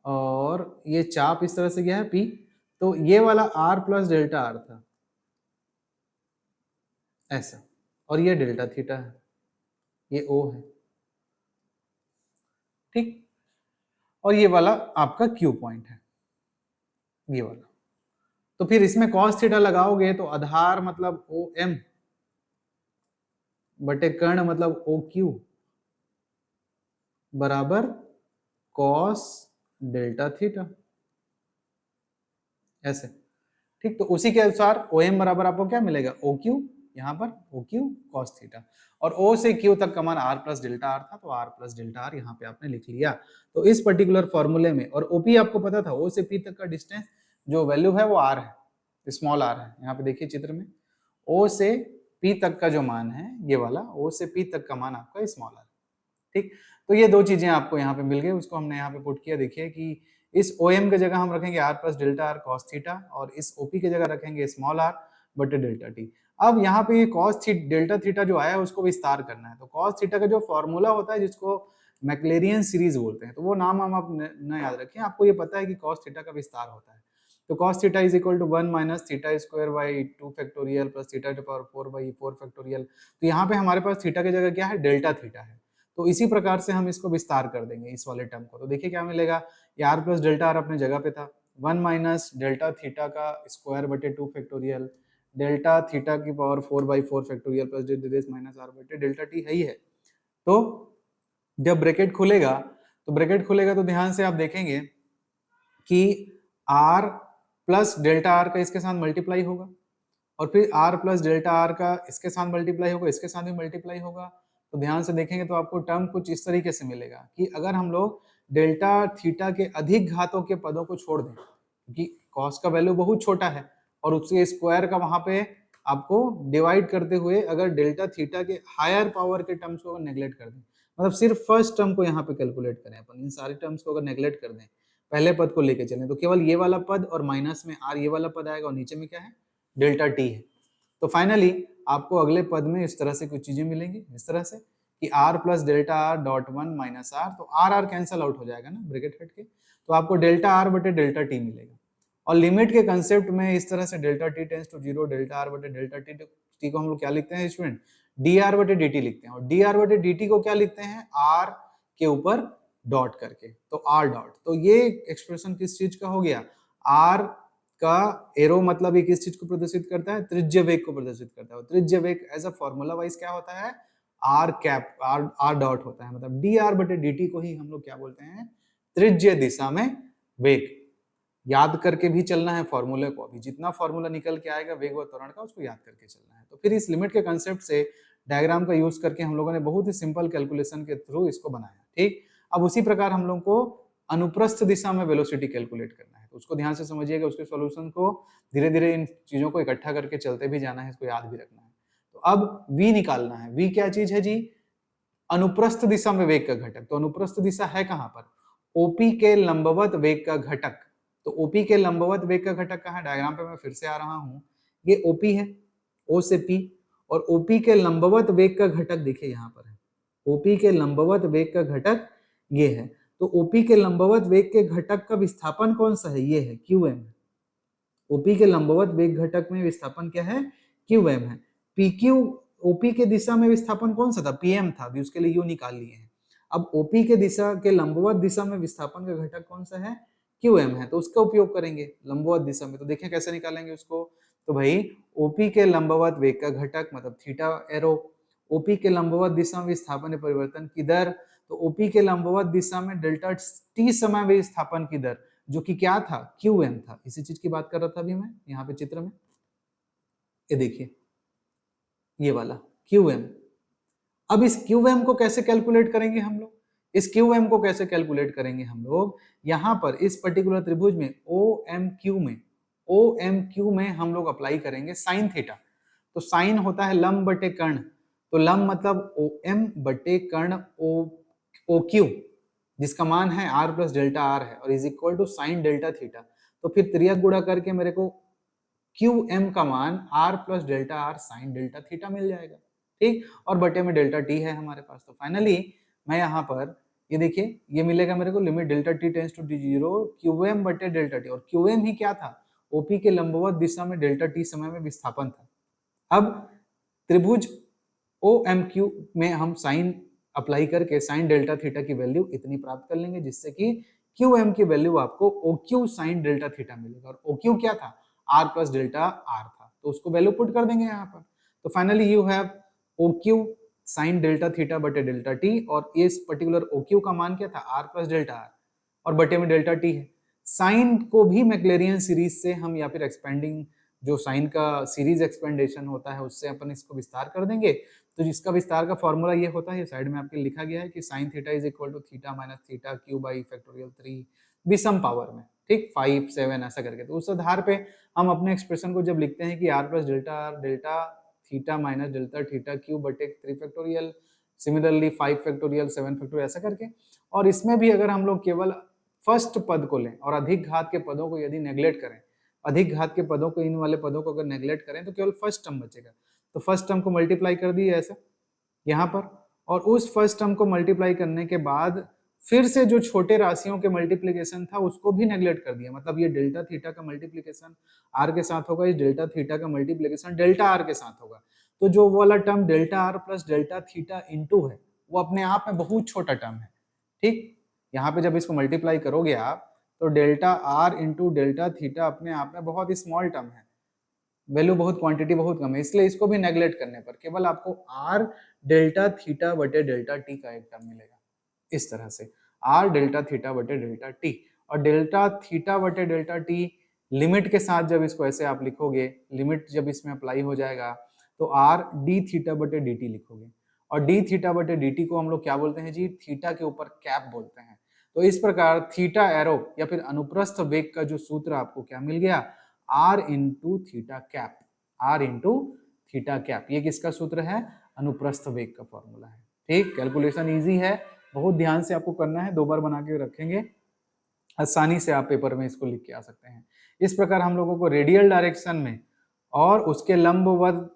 और ये चाप इस तरह से गया है पी। तो ये वाला आर प्लस डेल्टा आर था ऐसा, और ये डेल्टा थीटा है, ये ओ है, ठीक। और ये वाला आपका क्यू पॉइंट है, ये वाला। तो फिर इसमें कॉस थीटा लगाओगे तो आधार मतलब ओ एम बटे कर्ण मतलब ओ क्यू बराबर कॉस डेल्टा थीटा, ऐसे, ठीक। तो उसी के अनुसार ओ एम बराबर आपको क्या मिलेगा? ओ क्यू, यहाँ पर ओ क्यू कॉस थीटा, और ओ से क्यू तक का मान आर प्लस डेल्टा आर था, तो आर प्लस डेल्टा आर यहाँ पे आपने लिख लिया। तो इस पर्टिकुलर फॉर्मूले में, और ओपी आपको पता था, ओ से पी तक का डिस्टेंस जो वैल्यू है वो आर है, स्मॉल आर है। यहाँ पे देखिए चित्र में ओ से पी तक का जो मान है ये वाला, ओ से पी तक का मान आपका स्मॉल आर, ठीक। तो ये दो चीजें आपको यहाँ पे मिल गई, उसको हमने यहाँ पे पुट किया। देखिए कि इस ओ एम की जगह हम रखेंगे r plus delta r cos theta, और इस ओपी की जगह रखेंगे स्मॉल आर बटे डेल्टा टी। अब यहाँ पे ये कॉस डेल्टा थीटा जो आया है उसको विस्तार करना है। तो कॉस थीटा का जो फॉर्मूला होता है जिसको मैक्लेरियन सीरीज बोलते हैं, तो वो नाम हम आप न याद रखें, आपको ये पता है कि कॉस थीटा का विस्तार होता है। तो cos theta is equal to 1 minus theta square by 2 factorial plus theta to power 4 by 4 factorial. तो यहाँ पे हमारे पास थीटा की जगह क्या है? डेल्टा थीटा है। तो इसी प्रकार से हम इसको विस्तार कर देंगे इस वाले टर्म को। तो देखिए क्या मिलेगा, ये आर प्लस डेल्टा आर अपने जगह पे था, 1 माइनस डेल्टा थीटा का स्क्वायर बटे 2 फैक्टोरियल, डेल्टा थीटा की power 4 by 4 factorial plus delta minus r बटे डेल्टा टी है ही है। तो जब ब्रैकेट खुलेगा तो ध्यान से आप देखेंगे कि आर प्लस डेल्टा आर का इसके साथ मल्टीप्लाई होगा, और फिर आर प्लस डेल्टा आर का इसके साथ मल्टीप्लाई होगा, इसके साथ भी मल्टीप्लाई होगा। तो ध्यान से देखेंगे तो आपको टर्म कुछ इस तरीके से मिलेगा कि अगर हम लोग डेल्टा थीटा के अधिक घातों के पदों को छोड़ दें, क्योंकि कॉस का वैल्यू बहुत छोटा है और उसके स्क्वायर का वहां पे आपको डिवाइड करते हुए अगर डेल्टा थीटा के हायर पावर के टर्म्स को अगर नेग्लेक्ट कर दें, मतलब सिर्फ फर्स्ट टर्म को यहाँ पे कैलकुलेट करें अपन, इन सारे टर्म्स को अगर नेग्लेक्ट कर दें, पहले पद को लेके चलें, तो केवल ये वाला पद और माइनस में आर ये वाला पद आएगा और नीचे में क्या है, डेल्टा टी है। तो फाइनली आपको अगले पद में इस तरह से कुछ चीजें मिलेंगी, इस तरह से कि r plus delta r dot one minus r, तो आर आर कैंसल आउट हो जाएगा ना ब्रैकेट हट के, तो आपको डेल्टा आर बटे डेल्टा टी मिलेगा। और लिमिट के कंसेप्ट में इस तरह से delta t tends to zero, delta r बटे डेल्टा टी को हम लोग क्या लिखते हैं स्टूडेंट, डी आर बटे डी टी लिखते हैं, और डी आर बटे डी टी को क्या लिखते हैं, आर के ऊपर डॉट करके, तो आर डॉट। तो ये एक्सप्रेशन किस चीज का हो गया, आर का एरो मतलब ये किस चीज को प्रदर्शित करता है, त्रिज्य वेग को प्रदर्शित करता है। त्रिज्य वेग एज अ फॉर्मूला वाइज क्या होता है, आर कैप आर डॉट होता है, मतलब डी आर बटे डी टी को ही हम लोग क्या बोलते हैं, त्रिज्य दिशा में वेग। याद करके भी चलना है फॉर्मूले को, अभी जितना फॉर्मूला निकल के आएगा वेग व त्वरण का उसको याद करके चलना है। तो फिर इस लिमिट के कंसेप्ट से डायग्राम का यूज करके हम लोगों ने बहुत ही सिंपल कैलकुलेशन के थ्रू इसको बनाया, ठीक। अब उसी प्रकार हम लोग को अनुप्रस्थ दिशा में वेलोसिटी कैलकुलेट करना है, तो उसको ध्यान से समझिएगा, उसके सॉल्यूशन को धीरे धीरे इन चीजों को इकट्ठा करके चलते भी जाना है, इसको याद भी रखना है। तो अब v निकालना है, v क्या चीज है जी, अनुप्रस्थ दिशा में वेग का घटक। तो अनुप्रस्थ दिशा है कहां पर, ओपी के लंबवत वेग का घटक। तो ओपी के लंबवत वेग का घटक कहां है, डायग्राम पे मैं फिर से आ रहा हूं, ये ओपी है, ओ से पी, और ओपी के लंबवत वेग का घटक देखिए यहाँ पर है, ओपी के लंबवत वेग का घटक ये है। तो ओपी के लंबवत वेग के घटक का विस्थापन कौन सा है, ये है क्यूएम। ओपी के लंबवत वेग घटक में विस्थापन क्या है, क्यूएम है। पीक्यू ओपी के दिशा में विस्थापन कौन सा था, पीएम था, अभी उसके लिए यू निकाल लिए हैं। अब ओपी के दिशा के लंबवत दिशा में विस्थापन का घटक कौन सा है, क्यूएम है, तो उसका उपयोग करेंगे लंबवत दिशा में। तो देखिए कैसे निकालेंगे उसको, तो भाई ओपी के लंबवत वेग का घटक मतलब थीटा एरो, ओपी के लंबवत दिशा में विस्थापन परिवर्तन की दर, तो ओपी के लंबवत दिशा में डेल्टा टी समय विस्थापन की दर जो कि क्या था, क्यूएम था। इसी चीज की बात कर रहा था अभी मैं यहाँ पे चित्र में, ये देखिए ये वाला क्यूएम। अब इस क्यूएम को कैसे कैलकुलेट करेंगे हम लोग, इस क्यूएम को कैसे कैलकुलेट करेंगे हम लोग, यहाँ पर इस पर्टिकुलर त्रिभुज में ओ एम क्यू में हम लोग अप्लाई करेंगे साइन थीटा। तो साइन होता है लंब बटे कर्ण, तो लंब मतलब ओ एम बटे कर्ण ओ क्यू, जिसका मान है आर प्लस डेल्टा आर है, और is equal to sine delta theta. तो फिर त्रियक गुणा करके मेरे को क्यू एम का मान R plus delta R sine delta theta मिल जाएगा, ठीक। और बटे में डेल्टा टी है हमारे पास। तो फाइनली मैं यहाँ पर ये देखिए ये मिलेगा मेरे को, limit delta t tends to d zero Q M बटे डेल्टा टी, और क्यू एम ही क्या था, ओपी के लंबवत दिशा में डेल्टा टी समय में विस्थापन था। अब त्रिभुज ओ एम क्यू में हम साइन अप्लाई करके साइन डेल्टा थीटा की वैल्यू इतनी प्राप्त कर लेंगे, जिससे कि क्यू एम की वैल्यू आपको O Q sine delta theta मिलेगा, और ओ क्यू क्या था, आर प्लस डेल्टा आर था, तो उसको वैल्यू पुट कर देंगे यहाँ पर। तो finally you have O Q sine delta theta बटे डेल्टा टी, और इस पर्टिकुलर ओ क्यू का मान क्या था, आर प्लस डेल्टा आर, और बटे में डेल्टा टी है। साइन को भी मैक्लेरियन सीरीज से हम या फिर एक्सपेंडिंग जो साइन का सीरीज एक्सपेंडेशन होता है उससे अपन इसको विस्तार कर देंगे। तो जिसका विस्तार का फॉर्मूला ये होता है, साइड में आपके लिखा गया है कि sine theta is equal to theta minus theta cube by factorial 3 विषम पावर में, ठीक, 5 7 ऐसा करके। तो उस आधार पे हम अपने एक्सप्रेशन को जब लिखते हैं कि r plus delta theta minus delta theta cube बटे 3 फैक्टोरियल, सिमिलरली 5 फैक्टोरियल 7 फैक्टोरियल ऐसा करके। और इसमें भी अगर हम लोग केवल फर्स्ट पद को लें और अधिक घात के पदों को यदि नेग्लेक्ट करें, अधिक घात के पदों को, इन वाले पदों को अगर नेग्लेक्ट करें तो केवल फर्स्ट टर्म बचेगा। तो फर्स्ट टर्म को मल्टीप्लाई कर दिए ऐसा यहाँ पर, और उस फर्स्ट टर्म को मल्टीप्लाई करने के बाद फिर से जो छोटे राशियों के मल्टीप्लीकेशन था उसको भी नेग्लेक्ट कर दिया। मतलब ये डेल्टा थीटा का मल्टीप्लीकेशन आर के साथ होगा, इस डेल्टा थीटा का मल्टीप्लीकेशन डेल्टा आर के साथ होगा। तो जो वाला term delta R plus delta theta into है वो अपने आप में बहुत छोटा टर्म है, ठीक। यहाँ पे जब इसको मल्टीप्लाई करोगे आप तो delta R into delta theta अपने आप में बहुत ही स्मॉल टर्म है, वैल्यू बहुत, क्वांटिटी बहुत कम है, इसलिए इसको भी नेग्लेक्ट करने पर केवल आपको आर डेल्टा थीटा बटे डेल्टा टी का एक टर्म मिलेगा, इस तरह से आर डेल्टा थीटा बटे डेल्टा टी। और डेल्टा थीटा बटे डेल्टा टी लिमिट के साथ जब इसको ऐसे आप लिखोगे, लिमिट जब इसमें अप्लाई हो जाएगा तो r d थीटा बटे dt लिखोगे, और d थीटा बटे dt को हम लोग क्या बोलते हैं जी, थीटा के ऊपर कैप बोलते हैं। तो इस प्रकार थीटा एरो या फिर अनुप्रस्थ वेग का जो सूत्र आपको क्या मिल गया, r into theta cap, r into theta cap. ये किसका सूत्र है, अनुप्रस्थ वेग का फॉर्मूला है। ठीक, कैलकुलेशन इजी है, बहुत ध्यान से आपको करना है, 2 बार बना के रखेंगे, आसानी से आप पेपर में इसको लिख के आ सकते हैं। इस प्रकार हम लोगों को रेडियल डायरेक्शन में और उसके लंबवत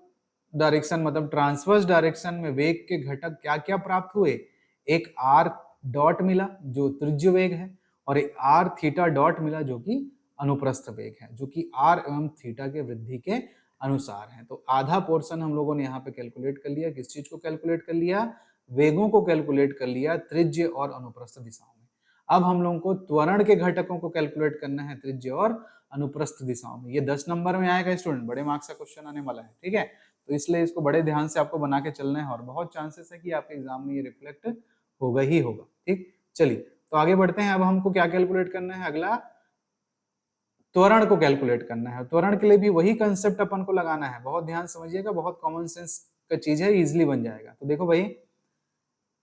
डायरेक्शन मतलब ट्रांसवर्स डायरेक्शन में वेग के घटक क्या क्या प्राप्त हुए, एक r डॉट मिला जो त्रिज्य वेग है, और एक r थीटा डॉट मिला जो कि अनुप्रस्थ वेग है, जो कि r एवं थीटा के वृद्धि के अनुसार है। तो आधा पोर्शन हम लोगों ने यहाँ पे कैलकुलेट कर लिया। किस चीज को कैलकुलेट कर लिया, वेगों को कैलकुलेट कर लिया त्रिज्य और अनुप्रस्थ दिशाओं में। अब हम लोगों को त्वरण के घटकों को कैलकुलेट करना है त्रिज्य और अनुप्रस्थ दिशाओं में। ये 10 नंबर में आएगा स्टूडेंट, बड़े मार्क्स का क्वेश्चन आने वाला है। ठीक है, तो इसलिए इसको बड़े ध्यान से आपको बना के चलना है, और बहुत चांसेस है कि आपके एग्जाम में ये रिफ्लेक्ट होगा ही होगा। ठीक, चलिए तो आगे बढ़ते हैं। अब हमको क्या कैलकुलेट करना है, अगला त्वरण को कैलकुलेट करना है। त्वरण के लिए भी वही कंसेप्ट अपन को लगाना है, बहुत ध्यान समझिएगा, बहुत कॉमन सेंस का चीज है, इजिली बन जाएगा। तो देखो भाई,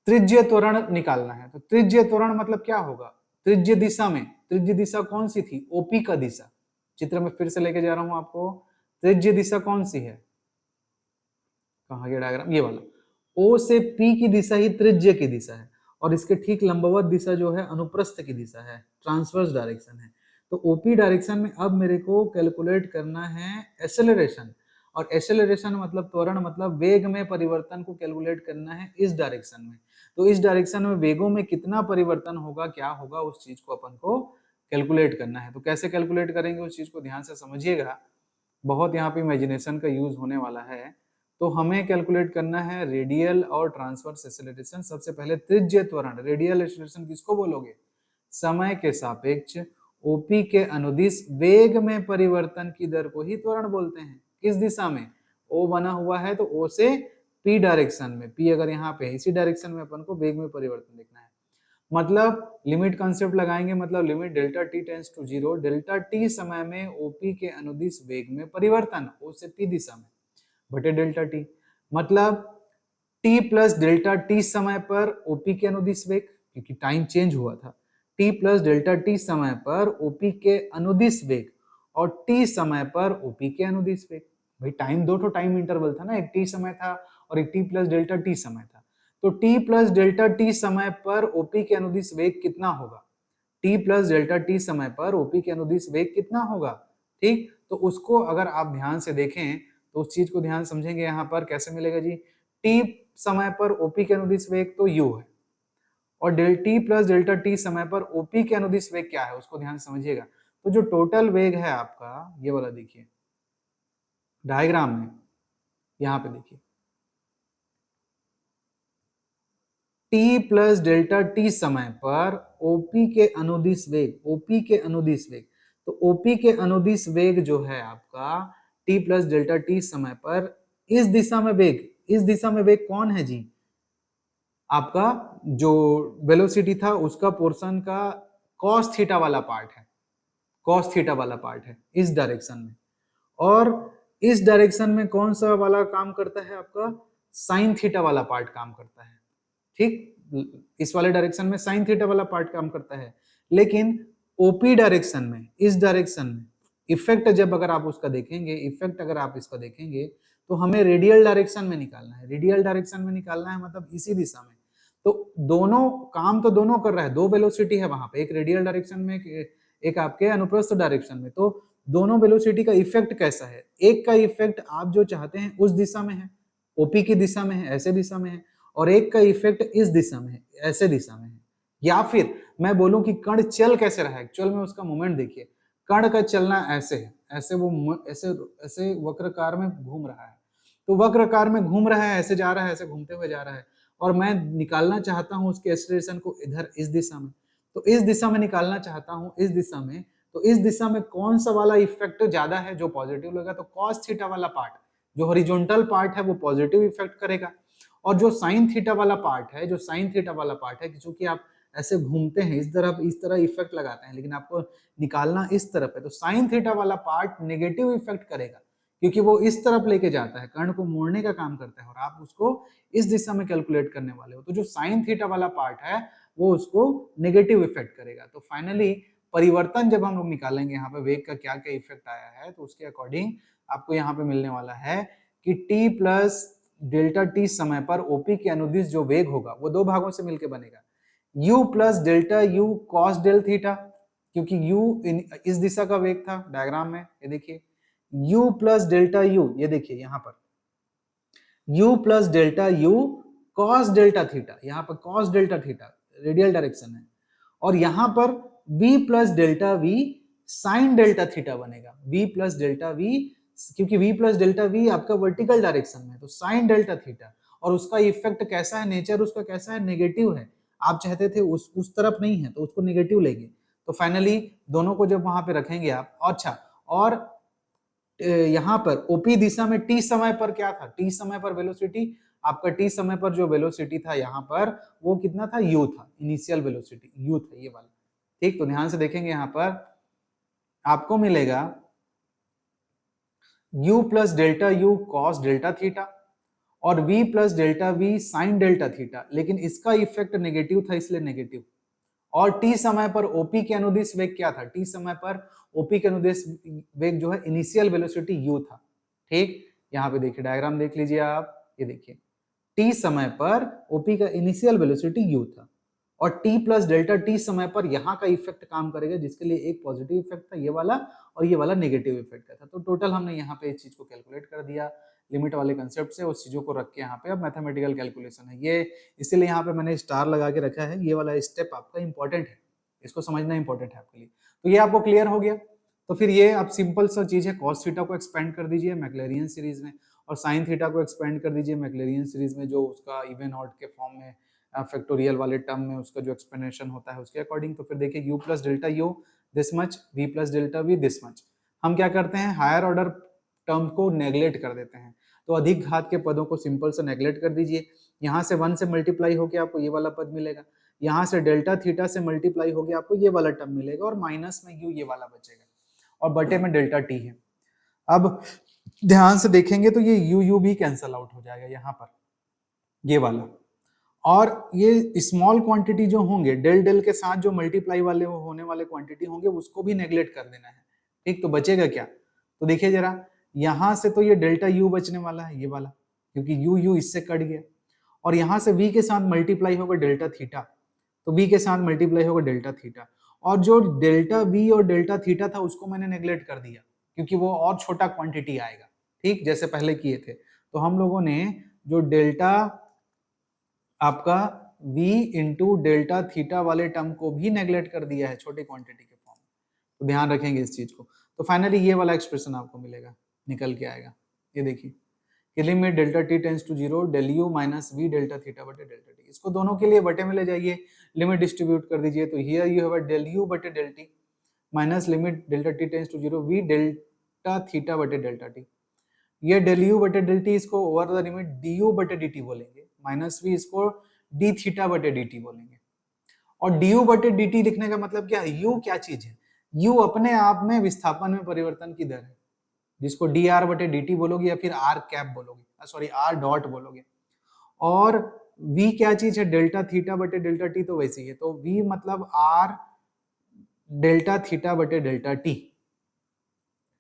त्रिज्य त्वरण निकालना है, तो त्रिज्य त्वरण मतलब क्या होगा, त्रिज्य दिशा में, त्रिज्य दिशा कौन सी थी, ओपी का दिशा। चित्र में फिर से लेके जा रहा हूं आपको, त्रिज्य दिशा कौन सी है, कहाँ गया डायग्राम, ये वाला, ओ से पी की दिशा ही त्रिज्य की दिशा है, और इसके ठीक लंबवत दिशा जो है अनुप्रस्थ की दिशा है, ट्रांसवर्स डायरेक्शन है। तो ओपी डायरेक्शन में अब मेरे को कैलकुलेट करना है एक्सेलरेशन, और एक्सेलरेशन मतलब त्वरण मतलब वेग में परिवर्तन को कैलकुलेट करना है इस डायरेक्शन में। तो इस डायरेक्शन में वेगों में कितना परिवर्तन होगा, क्या होगा, उस चीज को अपन को कैलकुलेट करना है। तो कैसे कैलकुलेट करेंगे उस चीज को ध्यान से समझिएगा, बहुत यहाँ पे इमेजिनेशन का यूज होने वाला है। तो हमें कैलकुलेट करना है रेडियल और ट्रांसवर्स एक्सेलरेशन। सबसे पहले त्रिज्य त्वरण, रेडियल एक्सेलरेशन किसको बोलोगे, समय के सापेक्ष ओपी के अनुदिश वेग में परिवर्तन की दर को ही त्वरण बोलते हैं। किस दिशा में, ओ बना हुआ है तो ओ से पी डायरेक्शन में, पी अगर यहाँ पे इसी डायरेक्शन में अपन को वेग में परिवर्तन देखना है, मतलब लिमिट कंसेप्ट लगाएंगे, मतलब limit delta T tends to 0, delta t समय में ओपी के अनुदिश वेग में परिवर्तन ओ से पी दिशा में बटे डेल्टा टी, मतलब टी प्लस डेल्टा टी समय पर ओपी के अनुदिश वेग, क्योंकि टाइम चेंज हुआ था, टी प्लस डेल्टा टी समय पर ओपी के अनुदिश वेग और टी समय पर ओपी के अनुदिश वेग। भाई टाइम, दो टाइम इंटरवल था ना, एक टी समय था और एक टी प्लस डेल्टा टी समय था। तो टी प्लस डेल्टा टी समय पर ओपी के अनुदिश वेग कितना होगा, टी प्लस डेल्टा टी समय पर ओपी के अनुदिश वेग कितना होगा। ठीक, तो उसको अगर आप ध्यान से देखें तो उस चीज को ध्यान समझेंगे, यहाँ पर कैसे मिलेगा जी, टी समय पर ओपी के अनुदिश वेग तो यू है, और del t plus delta t समय पर ओपी के अनुदिश वेग क्या है उसको ध्यान समझिएगा। तो जो टोटल वेग है आपका, ये वाला देखिए डायग्राम में, यहाँ पे देखिए टी प्लस डेल्टा टी समय पर ओपी के अनुदिश वेग, ओपी के अनुदिश वेग, तो ओपी के अनुदिश वेग जो है आपका टी प्लस डेल्टा टी समय पर इस दिशा में वेग, इस दिशा में वेग कौन है जी, आपका जो वेलोसिटी था उसका पोर्शन का कॉस थीटा वाला पार्ट है, कॉस थीटा वाला पार्ट है इस डायरेक्शन में, और इस डायरेक्शन में कौन सा वाला काम करता है आपका, साइन थीटा वाला पार्ट काम करता है। ठीक, इस वाले डायरेक्शन में साइन थीटा वाला पार्ट काम करता है, लेकिन ओपी डायरेक्शन में, इस डायरेक्शन में इफेक्ट जब अगर आप उसका देखेंगे, इफेक्ट अगर आप इसका देखेंगे तो हमें रेडियल डायरेक्शन में निकालना है, रेडियल डायरेक्शन में निकालना है मतलब इसी दिशा में। तो दोनों काम तो दोनों कर रहा है, दो वेलोसिटी है वहां पे, एक रेडियल डायरेक्शन में, एक आपके अनुप्रस्थ डायरेक्शन में। तो दोनों वेलोसिटी का इफेक्ट कैसा है, एक का इफेक्ट आप जो चाहते हैं उस दिशा में है, ओपी की दिशा में है, ऐसे दिशा में है, और एक का इफेक्ट इस दिशा में है, ऐसे दिशा में है। या फिर मैं बोलूं कि कण चल कैसे रहा है, एक्चुअल में उसका मूवमेंट देखिए, कण का चलना ऐसे है, ऐसे वो ऐसे ऐसे वक्रकार में घूम रहा है, तो वक्रकार में घूम रहा है, ऐसे जा रहा है, ऐसे घूमते हुए जा रहा है, और मैं निकालना चाहता हूं उसके एक्सेलरेशन को इधर इस दिशा में, तो इस दिशा में निकालना चाहता हूं, इस दिशा में, तो इस दिशा में कौन सा वाला इफेक्ट ज्यादा है, जो पॉजिटिव लगेगा, तो कॉस थीटा वाला पार्ट, जो हॉरिजॉन्टल पार्ट है वो पॉजिटिव इफेक्ट करेगा, और जो साइन थीटा वाला पार्ट है, जो साइन थीटा वाला पार्ट है, क्योंकि आप ऐसे घूमते हैं इस तरह इफेक्ट लगाते हैं, लेकिन आपको निकालना इस तरफ है, तो साइन थीटा वाला पार्ट नेगेटिव इफेक्ट करेगा, क्योंकि वो इस तरफ लेके जाता है, कर्ण को मोड़ने का काम करता है, और आप उसको इस दिशा में कैलकुलेट करने वाले हो, तो जो साइन थीटा वाला पार्ट है वो उसको नेगेटिव इफेक्ट करेगा। तो फाइनली परिवर्तन जब हम लोग निकालेंगे यहाँ पे वेग का क्या क्या इफेक्ट आया है, तो उसके अकॉर्डिंग आपको यहाँ पे मिलने वाला है कि t प्लस डेल्टा टी समय पर ओपी के अनुदिश जो वेग होगा वो दो भागों से मिलकर बनेगा, u plus delta u cos del theta, क्योंकि u इस दिशा का वेग था डायग्राम में, ये देखिए u प्लस डेल्टा u, ये देखिए यहाँ पर u plus delta u cos delta theta, यहाँ पर cos delta theta radial direction है, और यहाँ पर v plus delta v sign delta theta बनेगा, v प्लस डेल्टा v, क्योंकि v प्लस डेल्टा v आपका वर्टिकल डायरेक्शन में, तो साइन डेल्टा थीटा, और उसका इफेक्ट कैसा है, नेचर उसका कैसा है, नेगेटिव है, आप चाहते थे उस तरफ नहीं है तो उसको नेगेटिव लेंगे, तो फाइनली दोनों को जब वहां पे रखेंगे आप, अच्छा, और यहाँ पर ओपी दिशा में टी समय पर क्या था, टी समय पर वेलोसिटी, आपका टी समय पर जो वेलोसिटी था यहाँ पर वो कितना था, u था, इनिशियल वेलोसिटी u था ये वाला, ठीक। तो ध्यान से देखेंगे यहाँ पर आपको मिलेगा u plus delta u cos delta theta और v plus delta v sign delta theta, लेकिन इसका इफेक्ट नेगेटिव था इसलिए नेगेटिव, और t समय पर OP के अनुदिश वेग क्या था, t समय पर OP के अनुदिश वेग जो है इनिशियल वेलोसिटी u था, ठीक। यहाँ पे देखिए डायग्राम देख लीजिए आप, ये देखिए t समय पर OP का इनिशियल वेलोसिटी u था, और t प्लस डेल्टा t समय पर यहाँ का इफेक्ट काम करेगा, जिसके लिए एक पॉजिटिव इफेक्ट था ये वाला, और ये वाला नेगेटिव इफेक्ट का था, तो टोटल हमने यहाँ पे इस चीज को कैलकुलेट कर दिया लिमिट वाले कंसेप्ट से, उस चीजों को रख के यहाँ पे अब मैथमेटिकल कैलकुलेशन है ये, इसीलिए यहाँ पे मैंने स्टार लगा के रखा है, ये वाला स्टेप आपका इंपॉर्टेंट है, इसको समझना इंपॉर्टेंट है आपके लिए। तो ये आपको क्लियर हो गया, तो फिर ये आप सिंपल सा चीज है, कॉस थीटा को एक्सपेंड कर दीजिए मैक्लेरियन सीरीज में, और साइन थीटा को एक्सपेंड कर दीजिए मैक्लेरियन सीरीज में, जो उसका इवन ऑड के फॉर्म में फैक्टोरियल वाले टर्म में उसका जो एक्सप्लेनेशन होता है उसके अकॉर्डिंग। तो फिर देखिए u plus delta u this much, v plus delta v this much, हम क्या करते हैं हायर ऑर्डर टर्म को नेग्लेक्ट कर देते हैं, तो अधिक घात के पदों को सिंपल से नेग्लेक्ट कर दीजिए, यहाँ से 1 से मल्टीप्लाई होकर आपको ये वाला पद मिलेगा, यहाँ से डेल्टा थीटा से मल्टीप्लाई होकर आपको ये वाला टर्म मिलेगा, और माइनस में u ये वाला बचेगा, और बटे में डेल्टा t है। अब ध्यान से देखेंगे तो ये u भी कैंसल आउट हो जाएगा यहाँ पर, ये वाला, और ये स्मॉल क्वांटिटी जो होंगे डेल डेल के साथ जो मल्टीप्लाई वाले होने वाले क्वांटिटी होंगे उसको भी नेग्लेक्ट कर देना है, ठीक। तो बचेगा क्या, तो देखिए जरा, यहां से तो ये डेल्टा u बचने वाला है ये वाला, क्योंकि u इससे कट गया, और यहां से v के साथ मल्टीप्लाई होगा डेल्टा थीटा, तो v के साथ मल्टीप्लाई होगा डेल्टा थीटा, और जो डेल्टा v और डेल्टा थीटा था उसको मैंने नेग्लेक्ट कर दिया, क्योंकि वो और छोटा क्वांटिटी आएगा, ठीक, जैसे पहले किए थे। तो हम लोगों ने जो डेल्टा आपका v इंटू डेल्टा थीटा वाले टर्म को भी नेग्लेक्ट कर दिया है छोटे क्वांटिटी के फॉर्म में, तो ध्यान रखेंगे इस चीज को। तो फाइनली ये वाला एक्सप्रेशन आपको मिलेगा, निकल के आएगा, ये देखिए कि limit delta t tends to 0 del u minus v delta theta बटे डेल्टा t, इसको दोनों के लिए बटे में ले जाइए, लिमिट डिस्ट्रीब्यूट कर दीजिए, तो here you have del u बटे del t minus limit delta t tends to 0 v delta theta बटे डेल्टा t, ये डेल u बटे डेल t इसको ओवर द लिमिट du बटे dt बोलेंगे, माइनस v इसको d थीटा बटे dt बोलेंगे, और du बटे dt लिखने का मतलब क्या है, u क्या चीज है, u अपने आप में विस्थापन में परिवर्तन की दर है, जिसको dr बटे dt बोलोगे या फिर r कैप बोलोगे, सॉरी r डॉट बोलोगे, और v क्या चीज है, डेल्टा थीटा बटे डेल्टा t, तो वैसे ही है, तो v मतलब r डेल्टा थीटा बटे डेल्टा t,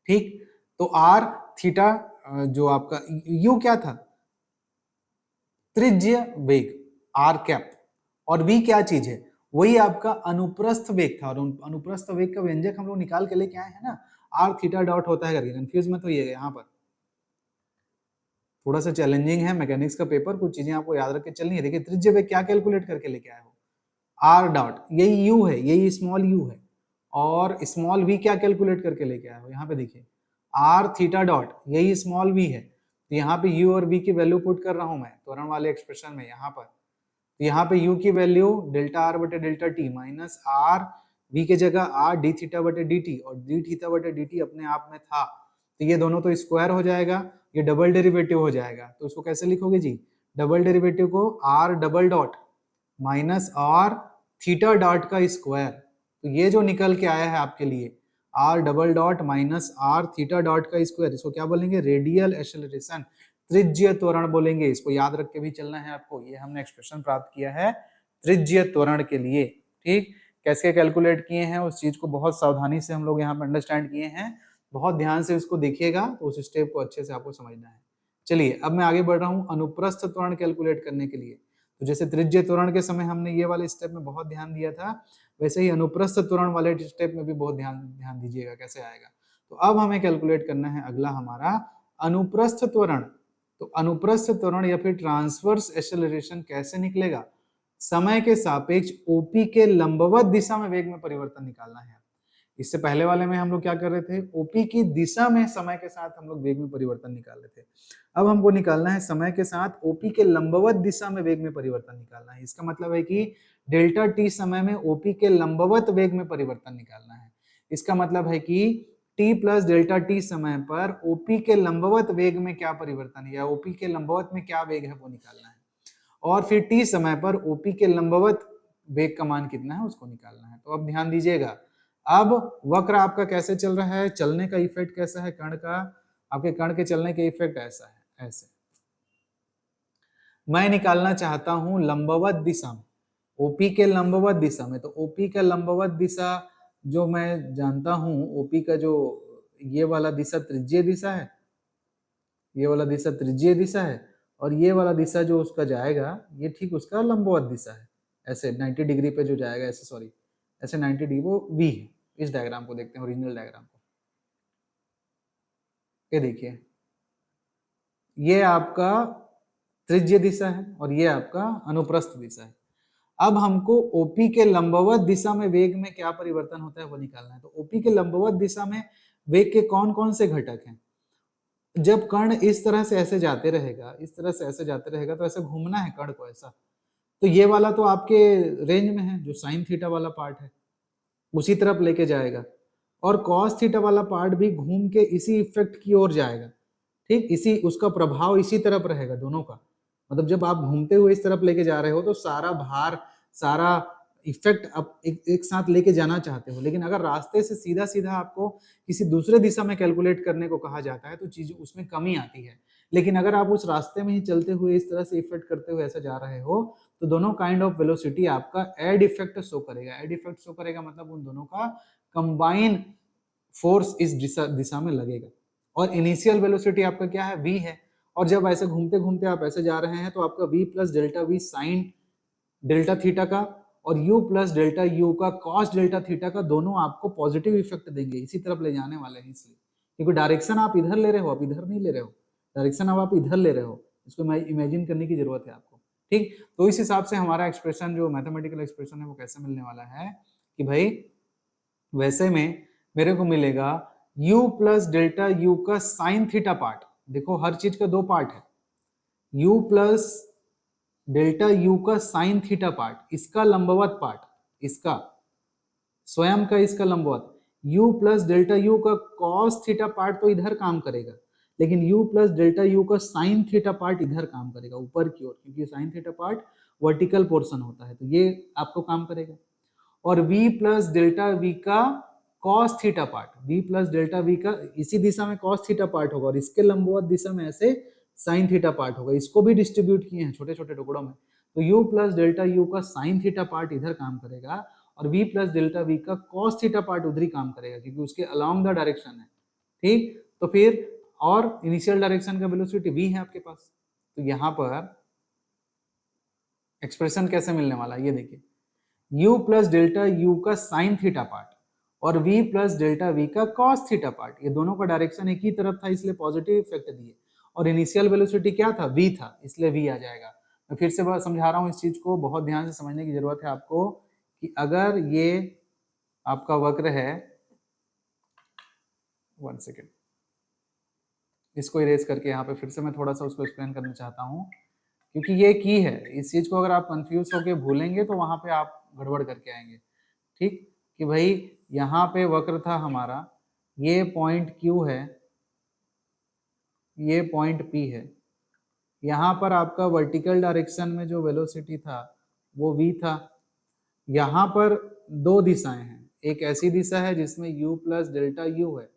ठीक। तो r थीटा जो आपका u क्या था, त्रिज्य वेग r कैप, और v क्या चीज है, वही आपका अनुप्रस्थ वेग था, और अनुप्रस्थ वेग का व्यंजक हम लोग निकाल के लेके आए हैं ना, r थीटा डॉट होता है करके, कंफ्यूज मत होइएगा, यहाँ पर थोड़ा सा चैलेंजिंग है मैकेनिक्स का पेपर, कुछ चीजें आपको याद रख के चलनी है। देखिए त्रिज्य वेग क्या कैलकुलेट करके लेके आए हो, r डॉट, यही u है, यही स्मॉल u है, और स्मॉल v क्या कैलकुलेट करके लेके आए हो, यहाँ पे देखिए r थीटा डॉट, यही स्मॉल v है, तो यहाँ पे u और v की वैल्यू पुट कर रहा हूं मैं त्वरण वाले एक्सप्रेशन में, यहाँ पर तो यहाँ पे u की वैल्यू डेल्टा r बटे delta t minus r v के जगह r d थीटा बटे dt, और d थीटा बटे dt अपने आप में था, तो ये दोनों तो स्क्वायर हो जाएगा, ये डबल डेरिवेटिव हो जाएगा, तो उसको कैसे लिखोगे जी, डबल डेरिवेटिव को r double dot minus r theta dot का स्क्वायर, तो ये जो निकल के आया है आपके लिए r double dot minus are theta dot का स्क्वायर, इसको क्या बोलेंगे? रेडियल एक्सेलरेशन, त्रिज्यीय त्वरण बोलेंगे। इसको याद रख के भी चलना है आपको। ये हमने एक्सप्रेशन प्राप्त किया है त्रिज्यीय त्वरण के लिए। ठीक, कैसे कैलकुलेट किए हैं उस चीज को बहुत सावधानी से हम लोग यहाँ पे अंडरस्टैंड किए हैं। बहुत ध्यान से इसको देखिएगा तो उस स्टेप को अच्छे से आपको समझना है। चलिए अब मैं आगे बढ़ रहा हूँ अनुप्रस्थ त्वरण कैलकुलेट करने के लिए। तो जैसे त्रिज्यीय त्वरण के समय हमने ये वाले स्टेप में बहुत ध्यान दिया था, वैसे ही अनुप्रस्थ त्वरण वाले स्टेप में भी बहुत ध्यान दीजिएगा कैसे आएगा। तो अब हमें कैलकुलेट करना है अगला हमारा अनुप्रस्थ त्वरण। तो अनुप्रस्थ त्वरण या फिर ट्रांसवर्स एक्सेलरेशन कैसे निकलेगा? समय के सापेक्ष ओपी के लंबवत दिशा में वेग में परिवर्तन निकालना है। इससे पहले वाले में हम लोग क्या कर रहे थे? ओपी की दिशा में समय के साथ हम लोग वेग में परिवर्तन निकाल रहे थे। अब हमको निकालना है समय के साथ ओपी के लंबवत दिशा में वेग में परिवर्तन निकालना है। इसका मतलब है कि डेल्टा टी समय में ओपी के लंबवत वेग में परिवर्तन निकालना है। इसका मतलब है कि टी प्लस डेल्टा टी समय पर ओपी के लंबवत वेग में क्या परिवर्तन है या ओपी के लंबवत में क्या वेग है वो निकालना है। और फिर टी समय पर ओपी के लंबवत वेग का मान कितना है उसको निकालना है। तो अब ध्यान दीजिएगा, अब वक्र आपका कैसे चल रहा है, चलने का इफेक्ट कैसा है कण का, आपके कण के चलने के इफेक्ट ऐसा है, ऐसे मैं निकालना चाहता हूं लंबवत दिशा में, ओपी के लंबवत दिशा में। तो ओपी का लंबवत दिशा जो मैं जानता हूं, ओपी का जो ये वाला दिशा त्रिज्यीय दिशा है, ये वाला दिशा त्रिज्यीय दिशा है, और ये वाला दिशा जो उसका जाएगा ये ठीक उसका लंबवत दिशा है, ऐसे 90 डिग्री पे जो जाएगा, ऐसे सॉरी ऐसे 90 डिग्री, वो वी है। इस डायग्राम को देखते हैं, ओरिजिनल डायग्राम को। ये देखिए, ये आपका त्रिज्यीय दिशा है और ये आपका अनुप्रस्थ दिशा है। अब हमको ओपी के लंबवत दिशा में वेग में क्या परिवर्तन होता है वो निकालना है। तो ओपी के लंबवत दिशा में वेग के कौन कौन से घटक हैं? जब कर्ण इस तरह से ऐसे जाते रहेगा, इस तरह से ऐसे जाते रहेगा, तो ऐसे घूमना है कर्ण को ऐसा, तो ये वाला तो आपके रेंज में है, जो साइन थीटा वाला पार्ट है उसी तरफ लेके जाएगा, और कॉस थीटा वाला पार्ट भी घूम के इसी इफेक्ट की ओर जाएगा। ठीक, इसी उसका प्रभाव इसी तरफ रहेगा दोनों का। मतलब जब आप घूमते हुए इस तरफ लेके जा रहे हो तो सारा भार, सारा इफेक्ट आप एक साथ लेके जाना चाहते हो, लेकिन अगर रास्ते से सीधा सीधा आपको किसी दूसरे दिशा में कैलकुलेट करने को कहा जाता है तो चीज उसमें कमी आती है। लेकिन अगर आप उस रास्ते में ही चलते हुए इस तरह से इफेक्ट करते हुए ऐसा जा रहे हो तो दोनों काइंड ऑफ वेलोसिटी आपका एड इफेक्ट शो करेगा। एड इफेक्ट शो करेगा मतलब उन दोनों का कंबाइन फोर्स इस दिशा में लगेगा। और इनिशियल वेलोसिटी आपका क्या है? v है। और जब ऐसे घूमते घूमते आप ऐसे जा रहे हैं तो आपका v plus delta we sign delta theta का और u प्लस डेल्टा यू का कॉस डेल्टा थीटा का, दोनों आपको पॉजिटिव इफेक्ट देंगे, इसी तरफ ले जाने वाले हैं। इसलिए क्योंकि डायरेक्शन आप इधर ले रहे हो, आप इधर नहीं ले रहे हो, डायरेक्शन अब आप इधर ले रहे हो। इसको इमेजिन करने की जरूरत है आपको। ठीक, तो इस हिसाब से हमारा एक्सप्रेशन जो मैथमेटिकल एक्सप्रेशन है वो कैसे मिलने वाला है कि भाई वैसे में मेरे को मिलेगा u प्लस डेल्टा यू का साइन थीटा पार्ट। देखो हर चीज का दो पार्ट है, u प्लस डेल्टा यू का साइन थीटा पार्ट, इसका लंबवत पार्ट, इसका स्वयं का इसका लंबवत, u प्लस डेल्टा यू का कॉस थीटा पार्ट तो इधर काम करेगा, लेकिन u प्लस डेल्टा यू का साइन थीटा पार्ट इधर काम करेगा ऊपर की ओर, क्योंकि sine theta part vertical portion होता है, तो ये आपको काम करेगा। और v प्लस डेल्टा v का cos theta part, v plus delta v का इसी दिशा में कॉस थीटा पार्ट होगा और इसके लंबवत दिशा में ऐसे साइन थीटा पार्ट होगा। इसको भी डिस्ट्रीब्यूट किए हैं छोटे छोटे टुकड़ों में, तो u प्लस डेल्टा u का साइन थीटा पार्ट इधर काम करेगा और v प्लस डेल्टा v का कॉस थीटा पार्ट उधर ही काम करेगा, क्योंकि उसके अलोंग द डायरेक्शन है। ठीक, तो फिर और इनिशियल डायरेक्शन का वेलोसिटी v है आपके पास, तो यहाँ पर एक्सप्रेशन कैसे मिलने वाला है ये देखिए, u प्लस डेल्टा यू का साइन थीटा पार्ट और v प्लस डेल्टा v का कॉस थीटा पार्ट, ये दोनों का डायरेक्शन एक ही तरफ था इसलिए पॉजिटिव इफेक्ट दिए, और इनिशियल वेलोसिटी क्या था? v था, इसलिए v आ जाएगा। मैं फिर से समझा रहा हूँ इस चीज को, बहुत ध्यान से समझने की जरूरत है आपको कि अगर ये आपका वक्र है, 1 सेकेंड, इसको इरेज करके यहाँ पे फिर से मैं थोड़ा सा उसको एक्सप्लेन करना चाहता हूँ, क्योंकि ये की है। इस चीज को अगर आप कंफ्यूज होके भूलेंगे तो वहां पे आप गड़बड़ करके आएंगे। ठीक, कि भाई यहाँ पे वक्र था हमारा, ये पॉइंट Q है, ये पॉइंट P है, यहाँ पर आपका वर्टिकल डायरेक्शन में जो वेलोसिटी था वो v था, यहाँ पर दो दिशाएं हैं, एक ऐसी दिशा है जिसमें u प्लस डेल्टा u है,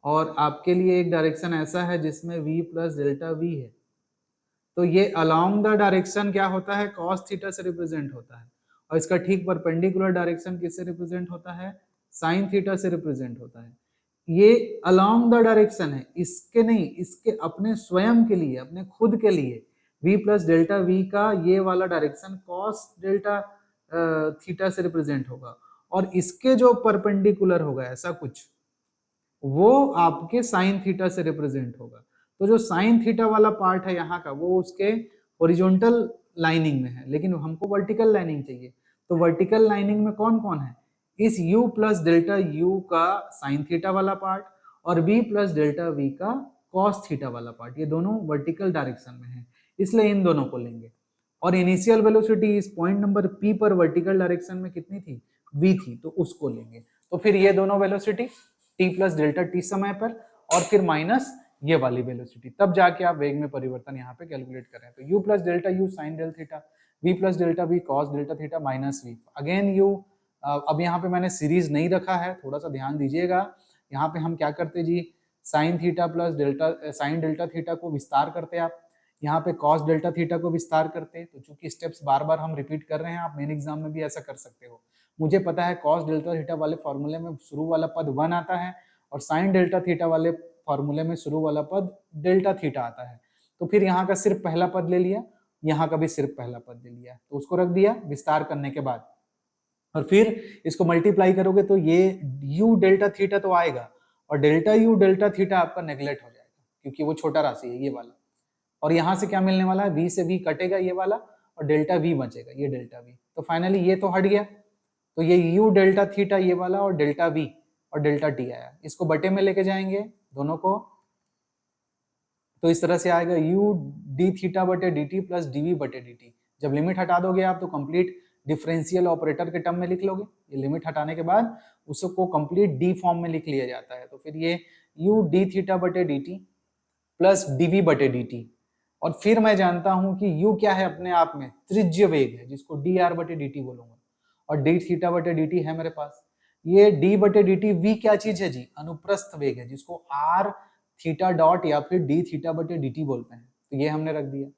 और आपके लिए एक डायरेक्शन ऐसा है जिसमें v प्लस डेल्टा v है। तो ये अलोंग द डायरेक्शन क्या होता है, cos थीटा से रिप्रेजेंट होता है, और इसका ठीक परपेंडिकुलर डायरेक्शन किससे रिप्रेजेंट होता है, साइन थीटा से रिप्रेजेंट होता है। ये अलोंग द डायरेक्शन है, इसके नहीं, इसके अपने स्वयं के लिए, अपने खुद के लिए v प्लस डेल्टा v का ये वाला डायरेक्शन cos डेल्टा थीटा से रिप्रेजेंट होगा, और इसके जो परपेंडिकुलर होगा ऐसा कुछ, वो आपके साइन थीटा से रिप्रेजेंट होगा। तो जो साइन थीटा वाला पार्ट है यहाँ का, वो उसके हॉरिजॉन्टल लाइनिंग में है, लेकिन हमको वर्टिकल लाइनिंग चाहिए। तो वर्टिकल लाइनिंग में कौन कौन है, इस u प्लस डेल्टा u का साइन थीटा वाला पार्ट और v प्लस डेल्टा v का कॉस थीटा वाला पार्ट, ये दोनों वर्टिकल डायरेक्शन में है, इसलिए इन दोनों को लेंगे। और इनिशियल वेलोसिटी इस पॉइंट नंबर P पर वर्टिकल डायरेक्शन में कितनी थी, v थी, तो उसको लेंगे। तो फिर ये दोनों velocity t plus delta t समय पर, और फिर माइनस ये वाली वेलोसिटी, तब जाके आप वेग में परिवर्तन यहाँ पे कैलकुलेट कर रहे हैं। तो u plus delta u sign delta theta, v plus delta v cos delta theta minus v, again u। अब यहाँ पे मैंने सीरीज नहीं रखा है, थोड़ा सा ध्यान दीजिएगा। यहाँ पे हम क्या करते जी, sine theta plus delta sine delta theta को विस्तार करते आप, यहाँ पे कॉस डेल्टा थीटा को विस्तार करते। तो चूंकि स्टेप्स बार बार हम रिपीट कर रहे हैं, आप मेन एग्जाम में भी ऐसा कर सकते हो। मुझे पता है कॉस डेल्टा थीटा वाले फॉर्मूले में शुरू वाला पद 1 आता है, और साइन डेल्टा थीटा वाले फॉर्मूले में शुरू वाला पद डेल्टा थीटा आता है। तो फिर यहाँ का सिर्फ पहला पद ले लिया, यहाँ का भी सिर्फ पहला पद ले लिया, तो उसको रख दिया विस्तार करने के बाद, और फिर इसको मल्टीप्लाई करोगे तो ये u डेल्टा थीटा तो आएगा, और डेल्टा u डेल्टा थीटा आपका नेग्लेक्ट हो जाएगा, क्योंकि वो छोटा राशि है ये वाला। और यहाँ से क्या मिलने वाला है, v से v कटेगा ये वाला, और डेल्टा v बचेगा, ये डेल्टा v। तो फाइनली ये तो हट गया, तो ये u डेल्टा थीटा ये वाला, और डेल्टा v और डेल्टा t आया। इसको बटे में लेके जाएंगे दोनों को, तो इस तरह से आएगा u d थीटा बटे dt प्लस dv बटे dt। जब लिमिट हटा दोगे आप तो कंप्लीट डिफरेंशियल ऑपरेटर के टर्म में लिख लोगे, ये लिमिट हटाने के बाद उसको कंप्लीट डी फॉर्म में लिख लिया जाता है। तो फिर ये u d थीटा बटे dt प्लस dv बटे dt, और फिर मैं जानता हूं कि u क्या है अपने आप में, त्रिज्य वेग है, जिसको dr बटे dt बोलूंगा, और d थीटा बटे dt है मेरे पास। ये d बटे dt v क्या चीज है जी, अनुप्रस्थ वेग है, जिसको r थीटा डॉट या फिर d थीटा बटे dt बोलते हैं। तो ये हमने रख दिया।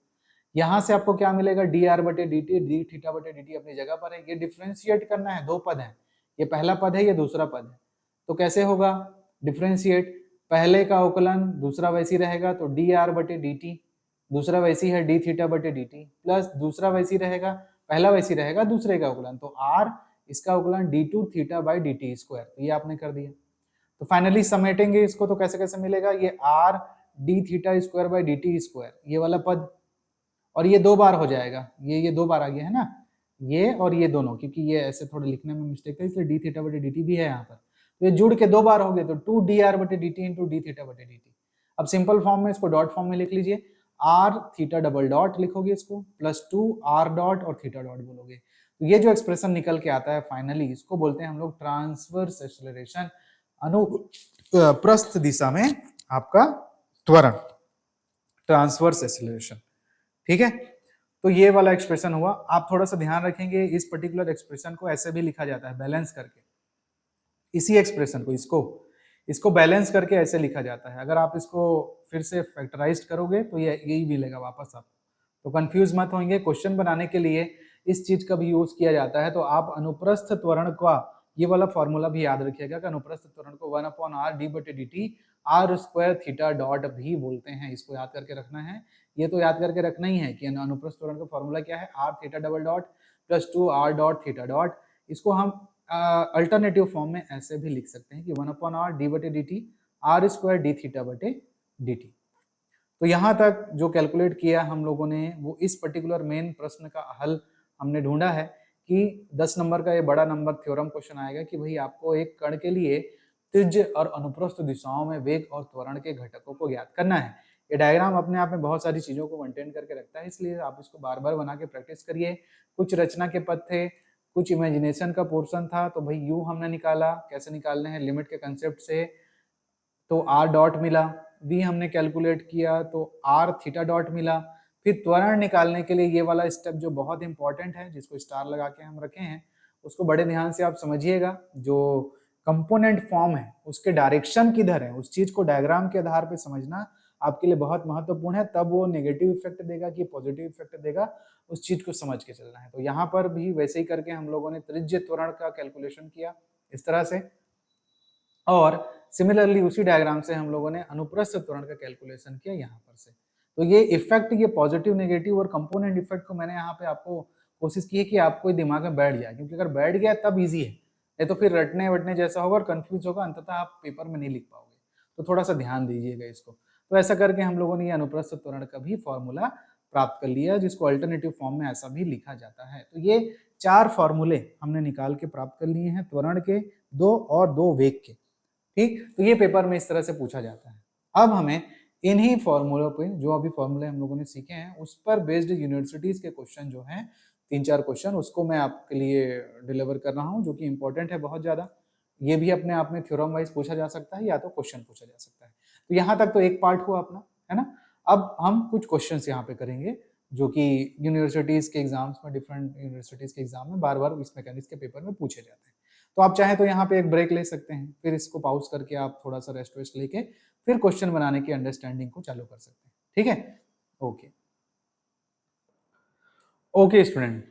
यहाँ से आपको क्या मिलेगा, dr बटे dt, d थीटा बटे dt अपनी जगह पर है। ये डिफ्रेंशिएट करना है, दो पद है, ये पहला पद है, ये दूसरा पद है। तो कैसे होगा डिफ्रेंशिएट, पहले का अवकलन दूसरा वैसी रहेगा, तो dr बटे dt, दूसरा वैसी है d थीटा बटे dt, प्लस दूसरा वैसी रहेगा, पहला वैसी रहेगा दूसरे का अवकलन, तो r इसका अवकलन d2 theta by dt square. तो ये आपने कर दिया। तो फाइनली समेटेंगे इसको, तो कैसे कैसे मिलेगा, ये r d theta square by dt square, ये वाला पद, और ये दो बार हो जाएगा, ये दो बार आ गया है ना, ये और ये दोनों, क्योंकि ये ऐसे थोड़े लिखने में मिस्टेक है, इसलिए d थीटा बटे dt भी है यहाँ पर। तो ये जुड़ के दो बार हो गए, तो 2dr बटे dt इंटू d थीटा बटे dt। अब सिंपल फॉर्म में इसको डॉट फॉर्म में लिख लीजिए, r थीटा डबल डॉट लिखोगे इसको, प्लस 2 r डॉट और थीटा डॉट बोलोगे। तो ये जो एक्सप्रेशन निकल के आता है फाइनली, इसको बोलते हैं हम लोग ट्रांसवर्स एक्सेलरेशन, अनुप्रस्थ दिशा में आपका त्वरण, ट्रांसवर्स एक्सेलरेशन। ठीक है, तो ये वाला एक्सप्रेशन हुआ। आप थोड़ा सा ध्यान रखेंगे, इस पर्टिकुलर एक्सप्रेशन को ऐसे भी लिखा जाता है बैलेंस करके, इसी एक्सप्रेशन को इसको बैलेंस करके ऐसे लिखा जाता है। अगर आप इसको फिर से फैक्टराइज करोगे तो ये यही मिलेगा वापस आप, तो कंफ्यूज मत होंगे। क्वेश्चन बनाने के लिए इस चीज का भी यूज किया जाता है। तो आप अनुप्रस्थ त्वरण का ये वाला फॉर्मूला भी याद रखिएगा कि अनुप्रस्थ त्वरण को 1/r d बटे dt r square theta dot भी बोलते हैं, इसको याद करके रखना है। ये तो याद करके रखना ही है कि अनुप्रस्थ त्वरण का फॉर्मूला क्या है, r theta double dot plus 2r dot theta dot. इसको हम अल्टरनेटिव फॉर्म में ऐसे भी लिख सकते हैं कि 1/r d बटे dt r square d theta बटे dt। तो यहाँ तक जो कैलकुलेट किया हम लोगों ने, वो इस पर्टिकुलर मेन प्रश्न का हल हमने ढूंढा है कि 10 नंबर का ये बड़ा नंबर थ्योरम क्वेश्चन आएगा कि भाई आपको एक कण के लिए त्रिज्य और अनुप्रस्थ दिशाओं में वेग और त्वरण के घटकों को ज्ञात करना है। ये डायग्राम अपने आप में बहुत सारी चीजों को मेंटेन करके रखता है, इसलिए आप इसको बार बार बना के प्रैक्टिस करिए। कुछ रचना के पद थे, कुछ इमेजिनेशन का पोर्शन था, तो भाई यू हमने निकाला, कैसे निकालने हैं लिमिट के कंसेप्ट से, तो आर डॉट मिला, वी हमने कैलकुलेट किया तो आर थीटा डॉट मिला, फिर त्वरण निकालने के लिए ये वाला स्टेप जो बहुत इंपॉर्टेंट है, जिसको स्टार लगा के हम रखे हैं, उसको बड़े ध्यान से आप समझिएगा। जो कंपोनेंट फॉर्म है उसके डायरेक्शन किधर है, उस चीज को डायग्राम के आधार पे समझना आपके लिए बहुत महत्वपूर्ण है। तब वो नेगेटिव इफेक्ट देगा कि पॉजिटिव इफेक्ट देगा, उस चीज को समझ के चलना है। तो यहाँ पर भी वैसे ही करके हम लोगों ने त्रिज्य त्वरण का कैलकुलेशन किया इस तरह से, और सिमिलरली उसी डायग्राम से हम लोगों ने अनुप्रस्थ त्वरण का कैलकुलेशन किया यहाँ पर से। तो ये इफेक्ट, ये पॉजिटिव, नेगेटिव और कंपोनेंट इफेक्ट को मैंने यहाँ पे आपको कोशिश की है कि आपको दिमाग में बैठ जाए, क्योंकि अगर बैठ गया तब इजी है, नहीं तो फिर रटने वटने जैसा होगा और कंफ्यूज होगा, अंततः आप पेपर में नहीं लिख पाओगे। तो थोड़ा सा ध्यान दीजिएगा इसको। तो ऐसा करके हम लोगों ने ये अनुप्रस्थ त्वरण का भी फॉर्मूला प्राप्त कर लिया, जिसको अल्टरनेटिव फॉर्म में ऐसा भी लिखा जाता है। तो ये 4 फॉर्मूले हमने निकाल के प्राप्त कर लिए हैं, त्वरण के 2 और 2 वेग के। ठीक, तो ये पेपर में इस तरह से पूछा जाता है। अब हमें इन्हीं फॉर्मूलों पे, जो अभी फॉर्मूले हम लोगों ने सीखे हैं, उस पर बेस्ड यूनिवर्सिटीज के क्वेश्चन जो हैं 3-4 क्वेश्चन, उसको मैं आपके लिए डिलीवर कर रहा हूँ, जो कि इंपॉर्टेंट है बहुत ज्यादा। ये भी अपने आप में थ्योरम वाइज पूछा जा सकता है या तो क्वेश्चन पूछा जा सकता है। तो यहाँ तक तो एक पार्ट हुआ अपना, है ना। अब हम कुछ क्वेश्चन यहाँ पे करेंगे जो कि यूनिवर्सिटीज के एग्जाम्स में, डिफरेंट यूनिवर्सिटीज के एग्जाम में बार बार इस मैकेनिक्स के पेपर में पूछे जाते हैं। तो आप चाहें तो यहाँ पे एक ब्रेक ले सकते हैं, फिर इसको पॉज करके आप थोड़ा सा रेस्ट वेस्ट लेके फिर क्वेश्चन बनाने की अंडरस्टैंडिंग को चालू कर सकते हैं। ठीक है, ओके ओके स्टूडेंट।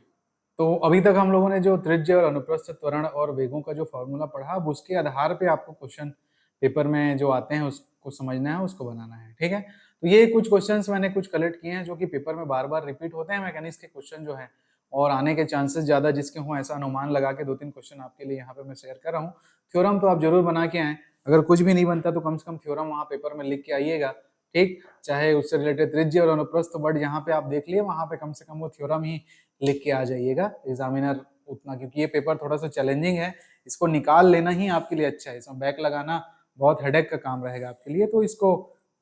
तो अभी तक हम लोगों ने जो त्रिज्य और अनुप्रस्थ त्वरण और वेगों का जो फॉर्मूला पढ़ा, अब उसके आधार पे आपको क्वेश्चन पेपर में जो आते हैं उसको समझना है, उसको बनाना है। ठीक है, तो ये कुछ क्वेश्चंस मैंने कुछ कलेक्ट किए हैं जो कि पेपर में बार बार रिपीट होते हैं, मैकेनिक्स के क्वेश्चन जो है, और आने के चांसेस ज्यादा जिसके हों, ऐसा अनुमान लगा के 2-3 क्वेश्चन आपके लिए यहाँ पे मैं शेयर कर रहा हूँ। थ्योरम तो आप जरूर बना के आए, अगर कुछ भी नहीं बनता तो कम से कम थ्योरम वहाँ पेपर में लिख के आइएगा। ठीक, चाहे उससे रिलेटेड त्रिज्य और अनुप्रस्थ, बट यहाँ पे आप देख लिए वहाँ पे कम से कम वो थ्योरम ही लिख के आ जाइएगा। एग्जामिनर उतना, क्योंकि ये पेपर थोड़ा सा चैलेंजिंग है, इसको निकाल लेना ही आपके लिए अच्छा है, इसमें बैक लगाना बहुत हेडेक का काम रहेगा आपके लिए। तो इसको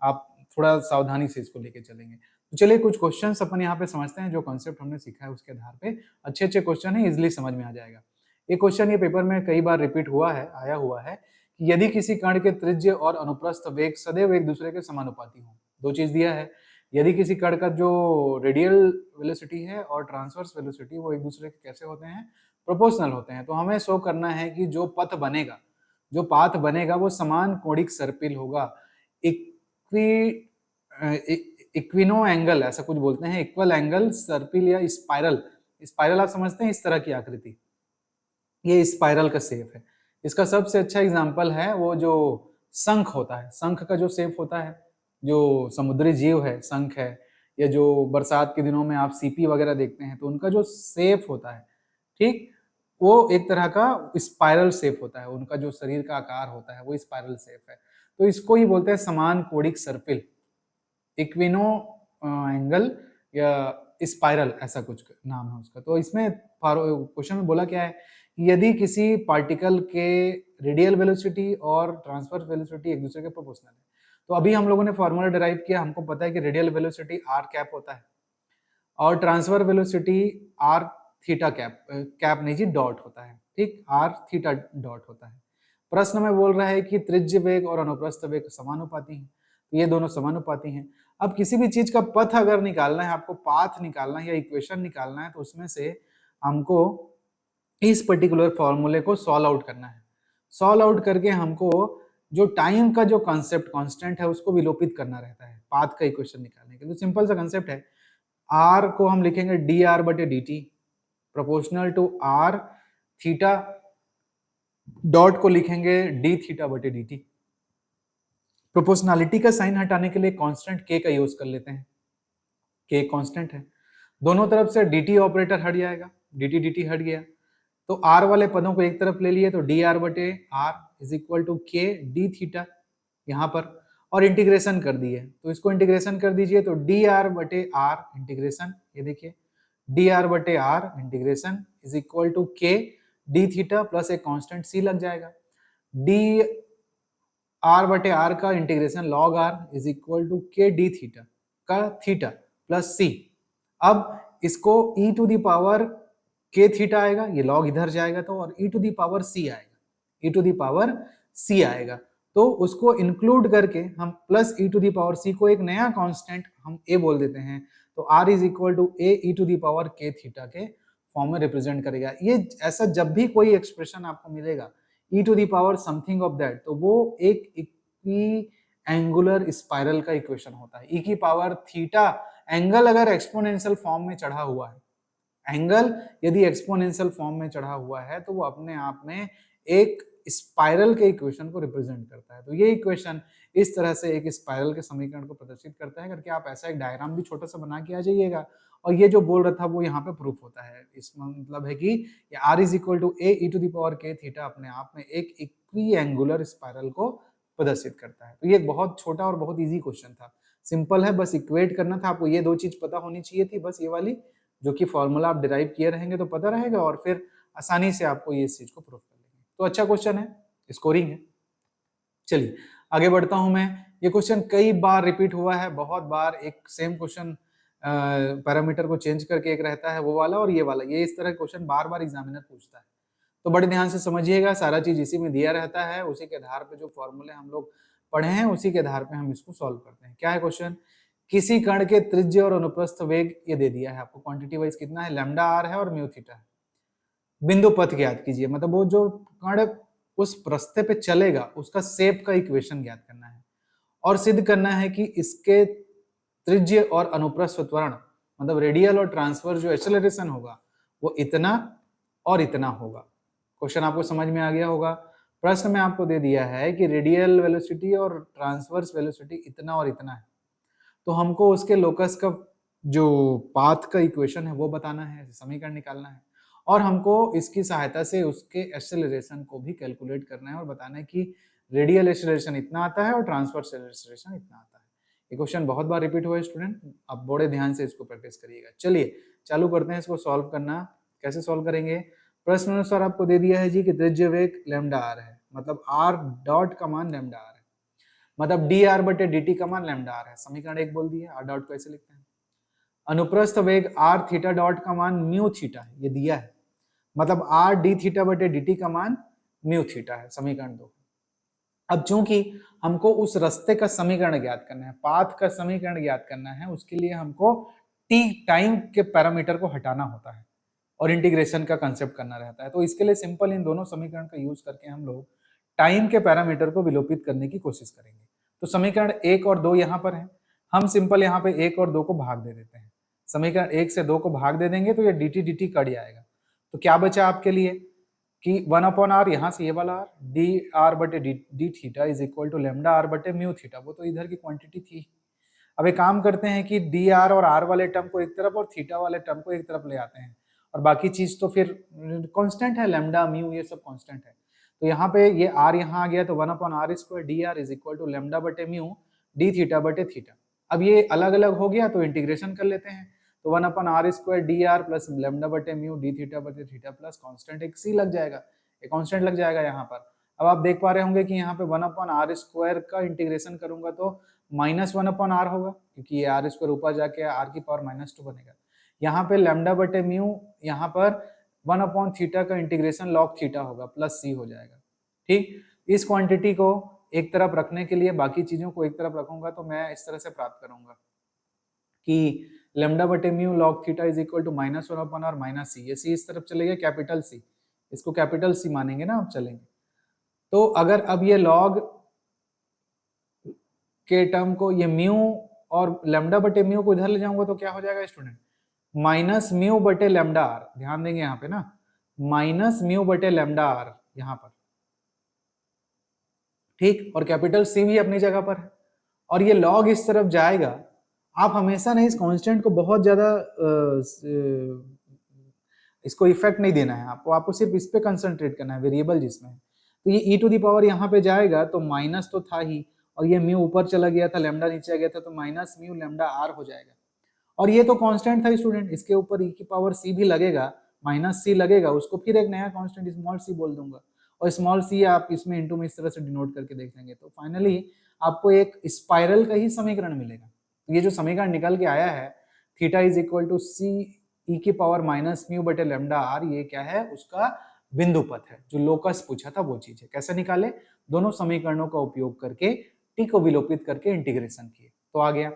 आप थोड़ा सावधानी से इसको लेके चलेंगे। तो चलिए कुछ क्वेश्चंस अपन यहाँ पे समझते हैं, जो कॉन्सेप्ट हमने सीखा है उसके आधार पे। अच्छे अच्छे क्वेश्चन है, इजिली समझ में आ जाएगा। ये क्वेश्चन ये पेपर में कई बार रिपीट हुआ है, आया हुआ है कि यदि किसी कण के त्रिज्य और अनुप्रस्थ वेग सदैव एक दूसरे के समानुपाती हो। दो चीज दिया है, यदि किसी कण का जो रेडियल वेलोसिटी है और ट्रांसवर्स वेलोसिटी वो एक दूसरे के कैसे होते हैं, प्रोपोर्शनल होते हैं। तो हमें शो करना है कि जो पथ बनेगा, जो पाथ बनेगा वो समान कोणिक सर्पिल होगा, इक्विनो एंगल ऐसा कुछ बोलते हैं, इक्वल एंगल सर्पिल या स्पाइरल। स्पाइरल आप समझते हैं, इस तरह की आकृति, ये स्पाइरल का शेप है। इसका सबसे अच्छा एग्जांपल है वो जो शंख होता है, शंख का जो शेप होता है, जो समुद्री जीव है शंख है, या जो बरसात के दिनों में आप सीपी वगैरह देखते हैं तो उनका जो शेप होता है, ठीक, वो एक तरह का स्पाइरल शेप होता है, उनका जो शरीर का आकार होता है वो स्पाइरल शेप है। तो इसको ही बोलते हैं समान कोणिक सर्पिल, इक्विनो एंगल या स्पाइरल, ऐसा कुछ नाम है उसका। तो इसमें क्वेश्चन में बोला क्या है, यदि किसी पार्टिकल के रेडियल वेलोसिटी और ट्रांसवर्स वेलोसिटी एक दूसरे के प्रोपोर्शनल है। तो अभी हम लोगों ने फॉर्मूला डिराइव किया, हमको पता है कि रेडियल वेलोसिटी आर कैप होता है और transfer velocity r theta cap, cap नहीं जी, डॉट होता है। ठीक, आर थीटा डॉट होता है। प्रश्न में बोल रहा है कि त्रिज्य वेग और अनुप्रस्थ वेग समानुपाती हैं, तो ये दोनों समानुपाती हैं। अब किसी भी चीज का पथ अगर निकालना है, आपको पाथ निकालना है या इक्वेशन निकालना है, तो उसमें से हमको इस पर्टिकुलर फॉर्मूले को सॉल्व आउट करना है। सॉल्व आउट करके हमको जो टाइम का जो कॉन्सेप्ट कांस्टेंट है उसको विलोपित करना रहता है पाथ का इक्वेशन निकालने के लिए। तो सिंपल सा कंसेप्ट है, आर को हम लिखेंगे डी आर बटे d t proportional to r, theta dot को लिखेंगे डी थीटा बटे डी टी। प्रोपोर्शनलिटी का साइन हटाने के लिए कांस्टेंट के का यूज कर लेते हैं, के कांस्टेंट है, दोनों तरफ से dt ऑपरेटर हट जाएगा, dt हट गया, तो r वाले पदों को एक तरफ ले लिए तो डी आर बटे are is equal to k d theta यहाँ पर, और इंटीग्रेशन कर दिए तो इसको इंटीग्रेशन कर दीजिए तो डी आर बटे आर इंटीग्रेशन, ये देखिए डी आर बटे r integration is equal to k d theta plus एक कांस्टेंट सी लग जाएगा, डी आर बटे आर का integration log r is equal to k d theta का थीटा प्लस सी। अब इसको e to the power k theta आएगा, ये लॉग इधर जाएगा तो, और e to the power c आएगा, e to the power c आएगा, तो उसको इंक्लूड करके हम plus e to the power c को एक नया कांस्टेंट हम a बोल देते हैं, तो r is equal to a e to the power k theta के फॉर्म में रिप्रेजेंट करेगा। ये ऐसा जब भी कोई एक्सप्रेशन आपको मिलेगा e to the power something of that, तो वो एक इक्वी एंगुलर स्पाइरल का इक्वेशन होता है। e की पावर थीटा एंगल अगर एक्सपोनेंशियल फॉर्म में चढ़ा हुआ है, एंगल यदि एक्सपोनेंशियल फॉर्म में चढ़ा हुआ है तो वो अपने आप में एक स्पाइरल के इक्वेशन को रिप्रेजेंट करता है। तो ये इक्वेशन इस तरह से एक स्पाइरल के समीकरण को प्रदर्शित करता है करके आप ऐसा एक डायग्राम भी छोटा सा बना के आ जाइएगा। और ये जो बोल रहा था वो यहाँ पे प्रूफ होता है। इसमें मतलब है कि r is equal to a e to the power k theta अपने आप में एक इक्वी एंगुलर स्पाइरल को प्रदर्शित करता है। तो ये बहुत छोटा और बहुत इजी क्वेश्चन था, सिंपल है, बस इक्वेट करना था आपको। ये दो चीज पता होनी चाहिए थी, बस ये वाली जो कि फॉर्मूला आप डिराइव किए रहेंगे तो पता रहेगा और फिर आसानी से आपको ये इस चीज को प्रूव कर लेंगे। तो अच्छा क्वेश्चन है, स्कोरिंग है। चलिए आगे बढ़ता हूं मैं। ये क्वेश्चन कई बार रिपीट हुआ है, बहुत बार एक सेम क्वेश्चन पैरामीटर को चेंज करके एक रहता है वो वाला और ये वाला, ये इस तरह क्वेश्चन बार बार एग्जामिनर पूछता है। तो बड़े ध्यान से समझिएगा, सारा चीज इसी में दिया रहता है, उसी के आधार पे जो फॉर्मूले हम लोग पढ़े हैं उसी के आधार पे हम इसको सॉल्व करते हैं। क्या है क्वेश्चन? किसी कण के त्रिज्य और अनुप्रस्थ वेग ये दे दिया है आपको, क्वांटिटी वाइज कितना है, लैम्डा आर है और म्यू थीटा है। बिंदु पथ ज्ञात कीजिए, मतलब वो जो कण उस प्रस्थे पे चलेगा उसका शेप का इक्वेशन ज्ञात करना है और सिद्ध करना है कि इसके त्रिज्य और अनुप्रस्थ त्वरण मतलब रेडियल और ट्रांसवर्स जो एक्सेलरेशन होगा वो इतना और इतना होगा। क्वेश्चन आपको समझ में आ गया होगा। प्रश्न में आपको दे दिया है कि रेडियल वेलोसिटी और ट्रांसवर्स वेलोसिटी इतना और इतना है, तो हमको उसके लोकस का जो पाथ का इक्वेशन है वो बताना है, समीकरण निकालना है और हमको इसकी सहायता से उसके एक्सेलरेशन को भी कैलकुलेट करना है और बताना है कि रेडियल एक्सेलरेशन इतना आता है और ट्रांसवर्स एक्सेलरेशन इतना आता है। ये क्वेश्चन बहुत बार रिपीट हुआ है स्टूडेंट, आप बड़े ध्यान से इसको प्रैक्टिस करिएगा। चलिए चालू करते हैं इसको सॉल्व करना। कैसे सॉल्व करेंगे? प्रश्न अनुसार आपको दे दिया है जी कि त्रिज्य वेग लैम्डा आर है, मतलब आर डॉट का मान लैम्डा आर है, मतलब डी आर बटे डी टी का मान लैम्डा आर है। समीकरण एक बोल दिया, आर डॉट को ऐसे लिखते हैं। अनुप्रस्थ वेग आर थीटा डॉट का मान म्यू थीटा है, ये दिया है, मतलब आर डी थीटा बटे डी टी का मान म्यू थीटा है, समीकरण 2। अब चूंकि हमको उस रास्ते का समीकरण ज्ञात करना है, पाथ का समीकरण ज्ञात करना है, उसके लिए हमको टी टाइम के पैरामीटर को हटाना होता है और इंटीग्रेशन का कंसेप्ट करना रहता है। तो इसके लिए सिंपल इन दोनों समीकरण का यूज करके हम लोग टाइम के पैरामीटर को विलोपित करने की कोशिश करेंगे। तो समीकरण 1 और 2 यहाँ पर है, हम सिंपल यहाँ पे 1 और 2 को भाग दे देते हैं। समीकरण 1 से 2 को भाग दे देंगे तो ये dt dt कट जाएगा। तो क्या बचा आपके लिए कि 1/r, यहाँ से ये वाला r, डी आर बटे d theta is equal to lambda r बटे म्यू थीटा, वो तो इधर की क्वांटिटी थी। अब एक काम करते हैं कि डी आर और आर वाले टर्म को एक तरफ और थीटा वाले टर्म को एक तरफ ले आते हैं और बाकी चीज तो फिर कांस्टेंट है, लैम्डा म्यू ये सब कांस्टेंट है। तो यहाँ पे ये r यहाँ आ गया तो 1/r square d r is equal to lambda बटे म्यू डी थीटा बटे थीटा। अब ये अलग अलग हो गया तो इंटीग्रेशन कर लेते हैं, तो 1/r square d are plus lambda बटे म्यू डी थीटा बटे थीटा प्लस कांस्टेंट एक सी लग जाएगा, एक कांस्टेंट लग जाएगा यहाँ पर। अब आप देख पा रहे होंगे कि यहाँ पे 1/r स्क्वायर का इंटीग्रेशन करूंगा तो -1/r होगा, क्योंकि ये r स्क्वायर ऊपर जाके r की पावर -2 बनेगा। यहाँ पे लैम्डा बटे म्यू, यहाँ पर 1/थीटा का इंटीग्रेशन लॉग थीटा होगा, प्लस सी हो जाएगा। ठीक, इस क्वांटिटी को एक तरफ रखने के लिए बाकी चीजों को एक तरफ रखूंगा तो मैं इस तरह से प्राप्त करूंगा कि लैम्डा बटे mu log theta is equal to -1/r minus C. ये सी इस तरफ चलेगा, कैपिटल सी, इसको कैपिटल सी मानेंगे ना, अब चलेंगे। तो अगर अब ये लॉग के टर्म को, ये म्यू और लैम्डा बटे म्यू को इधर ले जाऊंगा तो क्या हो जाएगा स्टूडेंट, माइनस म्यू बटे लैम्डा आर, ध्यान देंगे यहाँ पे ना, माइनस म्यू बटे लैम्डा आर यहाँ पर, ठीक, और कैपिटल सी भी अपनी जगह पर है और ये लॉग इस तरफ जाएगा। आप हमेशा नहीं इस कांस्टेंट को बहुत ज्यादा इसको इफेक्ट नहीं देना है आपको सिर्फ इस पे कंसंट्रेट करना है, वेरिएबल जिसमें है। तो ये e टू दी पावर यहाँ पे जाएगा तो माइनस तो था ही, और ये म्यू ऊपर चला गया था, लैम्डा नीचे आ गया था, तो माइनस म्यू लैम्डा आर हो जाएगा। और ये तो कांस्टेंट था स्टूडेंट, इसके ऊपर e की पावर c भी लगेगा, माइनस c लगेगा, उसको फिर एक नया कांस्टेंट स्मॉल c बोल दूंगा और स्मॉल c आप इसमें इंटू में इस तरह से डिनोट करके देख लेंगे तो फाइनली आपको एक स्पाइरल का ही समीकरण मिलेगा। तो ये जो समीकरण निकल के आया है थीटा इज इक्वल टू सी ई की पावर माइनस म्यू बटे लैम्डा आर, ये क्या है, उसका बिंदु पथ है, जो लोकस पूछा था वो चीज है। कैसे निकाले, दोनों समीकरणों का उपयोग करके टी को विलोपित करके इंटीग्रेशन किए तो आ गया।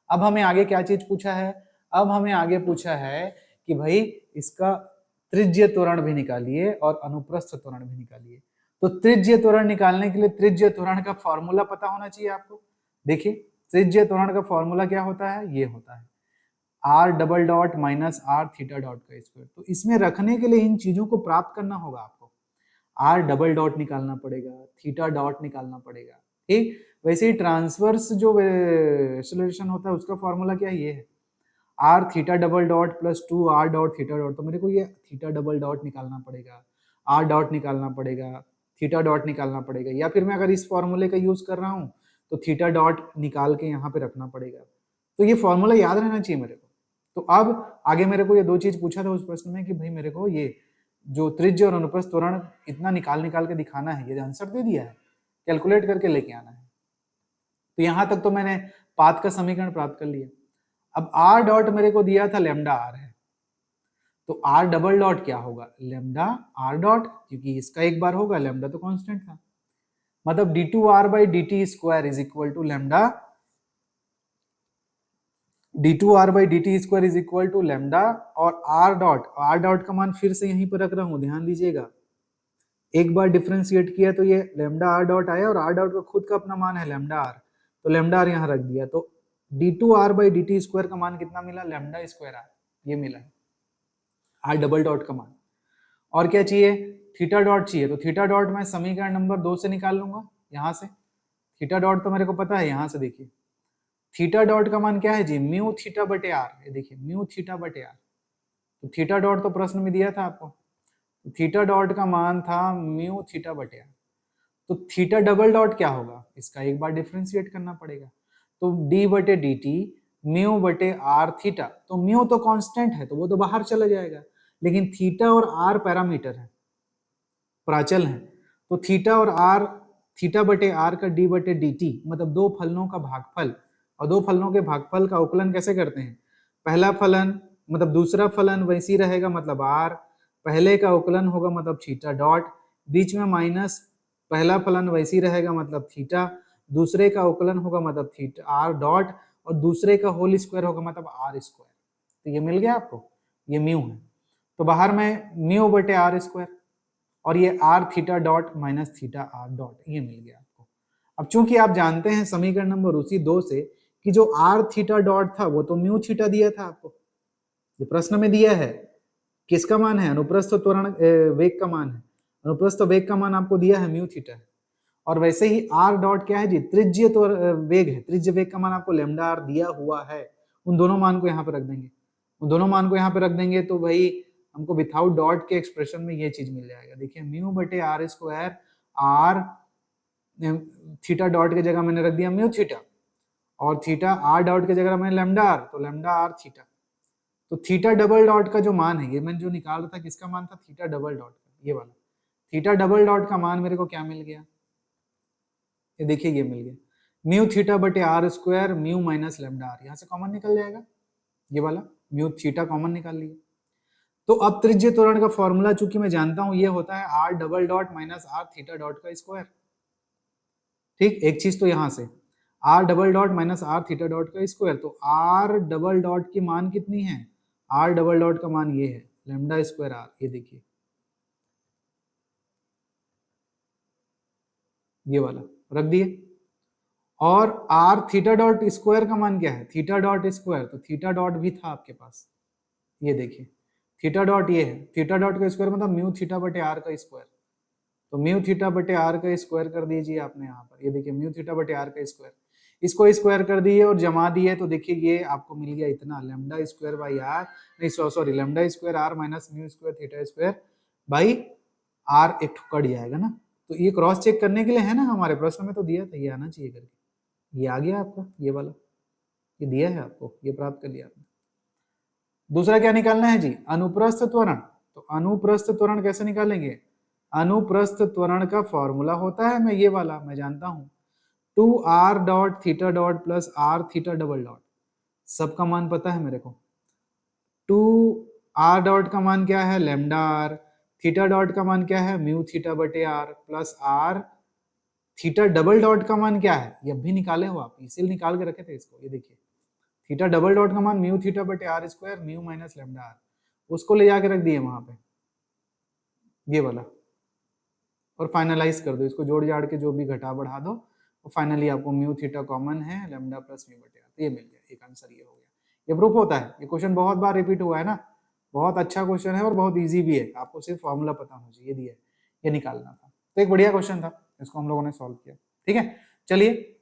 अब हमें आगे क्या चीज पूछा है, अब हमें आगे पूछा है कि भाई इसका त्रिज्य त्वरण भी निकालिए और अनुप्रस्थ त्वरण भी निकालिए। तो त्रिज्य त्वरण निकालने के लिए त्रिज्य त्वरण का फॉर्मूला पता होना चाहिए आपको। देखिए त्रिज्य त्वरण का फॉर्मूला क्या होता है, ये होता है are double dot minus are theta dot का स्क्वायर। तो इसमें रखने के लिए इन चीजों को प्राप्त करना होगा आपको। आर डबल डॉट निकालना पड़ेगा, थीटा डॉट निकालना पड़ेगा, ठीक। वैसे ही ट्रांसवर्स जो एक्सेलरेशन होता है उसका फॉर्मूला क्या है, ये है r theta double dot plus 2 r dot theta dot. तो मेरे को ये थीटा डबल डॉट निकालना पड़ेगा, आर डॉट निकालना पड़ेगा, थीटा डॉट निकालना पड़ेगा, या फिर मैं अगर इस फॉर्मूले का यूज कर रहा हूँ तो थीटा डॉट निकाल के यहाँ पे रखना पड़ेगा। तो ये फॉर्मूला याद रहना चाहिए मेरे को। तो अब आगे मेरे को ये दो चीज पूछा था उस प्रश्न में कि भाई मेरे को ये जो त्रिज्य और अनुप्रस्थ त्वरण इतना निकाल के दिखाना है, ये आंसर दे दिया है, कैलकुलेट करके लेके आना है। तो यहां तक तो मैंने पाथ का समीकरण प्राप्त कर लिया। अब आर डॉट मेरे को दिया था लैम्डा आर है, तो आर डबल डॉट क्या होगा, लैम्डा आर डॉट, क्योंकि इसका एक बार होगा, लैम्डा तो कांस्टेंट था, मतलब d2r by d t square is equal to lambda, d2r by d t square is equal to lambda और आर डॉट का मान फिर से यहीं पर रख रहा हूं, ध्यान दीजिएगा। एक बार डिफ्रेंशिएट किया तो ये लैम्डा आर डॉट आया और आर डॉट का खुद का अपना मान है लैम्डा आर, तो लैम्डा आर यहाँ रख दिया। तो d2r by d t square का मान कितना मिला, लैम्डा स्क्वायर आर, ये मिला है आर डबल डॉट का मान। और क्या चाहिए, थीटा डॉट चाहिए। तो थीटा डॉट मैं समीकरण नंबर 2 से निकाल लूंगा यहाँ से। थीटा डॉट तो मेरे को पता है, यहाँ से देखिए थीटा डॉट का मान क्या है जी, म्यू थीटा बटे आर। ये देखिए म्यू थीटा बटे आर, तो थीटा डॉट तो प्रश्न में दिया था आपको, तो थीटा डॉट का मान था म्यू थीटा बटे आर। तो थीटा डबल डॉट क्या होगा, इसका एक बार डिफ्रेंशिएट करना पड़ेगा, तो डी बटे डी टी म्यू बटे आर थीटा। तो म्यू तो कांस्टेंट है तो वो तो बाहर चला जाएगा, लेकिन थीटा और आर पैरामीटर है, प्राचल है। तो थीटा और आर, थीटा बटे आर का डी बटे डी टी, मतलब दो फलनों का भागफल, और दो फलनों के भागफल का उकलन कैसे करते हैं, पहला फलन मतलब दूसरा फलन वैसी रहेगा मतलब आर, पहले का उकलन होगा मतलब थीटा डॉट, बीच में माइनस, पहला फलन वैसी रहेगा मतलब थीटा, दूसरे का उकलन होगा मतलब थीटा आर डॉट, और दूसरे का होल स्क्वायर होगा मतलब आर स्क्वायर। तो ये मिल गया आपको, ये म्यू है, तो बाहर में म्यू बटे आर स्क्वायर, और ये r theta dot minus theta r dot, ये मिल गया आपको। अब चूंकि आप जानते हैं समीकरण नंबर उसी 2 से कि जो आर थीटा डॉट था वो तो म्यू थीटा दिया था आपको, ये प्रश्न में दिया है, किसका मान है, अनुप्रस्थ त्वरण वेग का मान है, अनुप्रस्थ वेग का मान आपको दिया है म्यू थीटा है। और वैसे ही आर डॉट क्या है जी, त्रिज्य वेग है, त्रिज्य वेग का मान आपको लैम्डा आर दिया हुआ है। उन दोनों मान को यहाँ पे रख देंगे, उन दोनों मान को यहाँ पे रख देंगे तो भाई हमको विथआउट डॉट के एक्सप्रेशन में ये चीज मिल जाएगा। देखिए म्यू बटे r square, r theta dot की जगह मैंने रख दिया म्यू थीटा, और थीटा आर डॉट की जगह मैंने लैम्डा आर, तो लैम्डा आर थीटा। तो थीटा डबल डॉट का जो मान है, ये मैंने जो निकाल रहा था किसका मान था, थीटा डबल डॉट का, ये वाला थीटा डबल डॉट का मान मेरे को क्या मिल गया, ये देखिए ये मिल गया म्यू थीटा बटे r square mu minus lambda r, यहाँ से कॉमन निकल जाएगा, ये वाला म्यू थीटा कॉमन निकाल लिया। तो अब त्रिज्य त्वरण का फॉर्मूला चूंकि मैं जानता हूं ये होता है are double dot minus are theta dot का स्क्वायर, ठीक। एक चीज तो यहां से r double dot minus are theta dot का स्क्वायर, तो आर डबल डॉट की मान कितनी है, आर डबल डॉट का मान ये है लैम्डा स्क्वायर आर, ये देखिए ये वाला रख दिए। और आर थीटा डॉट स्क्वायर का मान क्या है, थीटा डॉट स्क्वायर, तो थीटा डॉट भी था आपके पास, ये देखिए थीटा डॉट ये है, थीटा डॉट का स्क्वायर मतलब म्यू थीटा बटे आर का स्क्वायर, तो म्यू थीटा बटे आर का स्क्वायर कर दीजिए आपने यहाँ पर, ये देखिए म्यू थीटा बटे आर का स्क्वायर, इसको स्क्वायर कर दिए और जमा दिए, तो देखिए ये आपको मिल गया इतना लैम्डा स्क्वायर बाई आर, नहीं sorry lambda square r minus mu square theta square by r, एक कट जाएगा ना। तो ये क्रॉस चेक करने के लिए है ना, हमारे प्रश्न में तो दिया था ये आना चाहिए करके, ये आ गया आपका, ये वाला ये दिया है आपको, ये प्राप्त कर लिया आपने। दूसरा क्या निकालना है जी, अनुप्रस्थ त्वरण। तो अनुप्रस्थ त्वरण कैसे निकालेंगे, अनुप्रस्थ त्वरण का फॉर्मूला होता है मैं ये वाला मैं जानता हूं, 2r dot theta dot plus r theta double dot, सबका मान पता है मेरे को। 2r डॉट का मान क्या है लैम्डा आर, थीटा डॉट का मान क्या है म्यू थीटा बटे r, plus r theta double dot का मान क्या है, ये भी निकाले हो आप, इसीलिए निकाल के रखे थे इसको, ये देखिए थीटा डबल डॉट का मान म्यू थीटा बटे r square mu minus lambda r, उसको ले जाके रख दिए वहां पे ये वाला, और फाइनलाइज कर दो इसको, जोड़ जाड़ के जो भी घटा बढ़ा दो, तो फाइनली आपको म्यू थीटा कॉमन है लैम्डा प्लस म्यू बटे आर, तो ये मिल गया, एक आंसर ये हो गया। ये प्रूफ होता है, ये क्वेश्चन बहुत बार रिपीट हुआ है ना, बहुत अच्छा क्वेश्चन है और बहुत ईजी भी है, आपको सिर्फ फॉर्मूला पता होना चाहिए, दिया है ये निकालना था, तो एक बढ़िया क्वेश्चन था, इसको हम लोगों ने सॉल्व किया। ठीक है, चलिए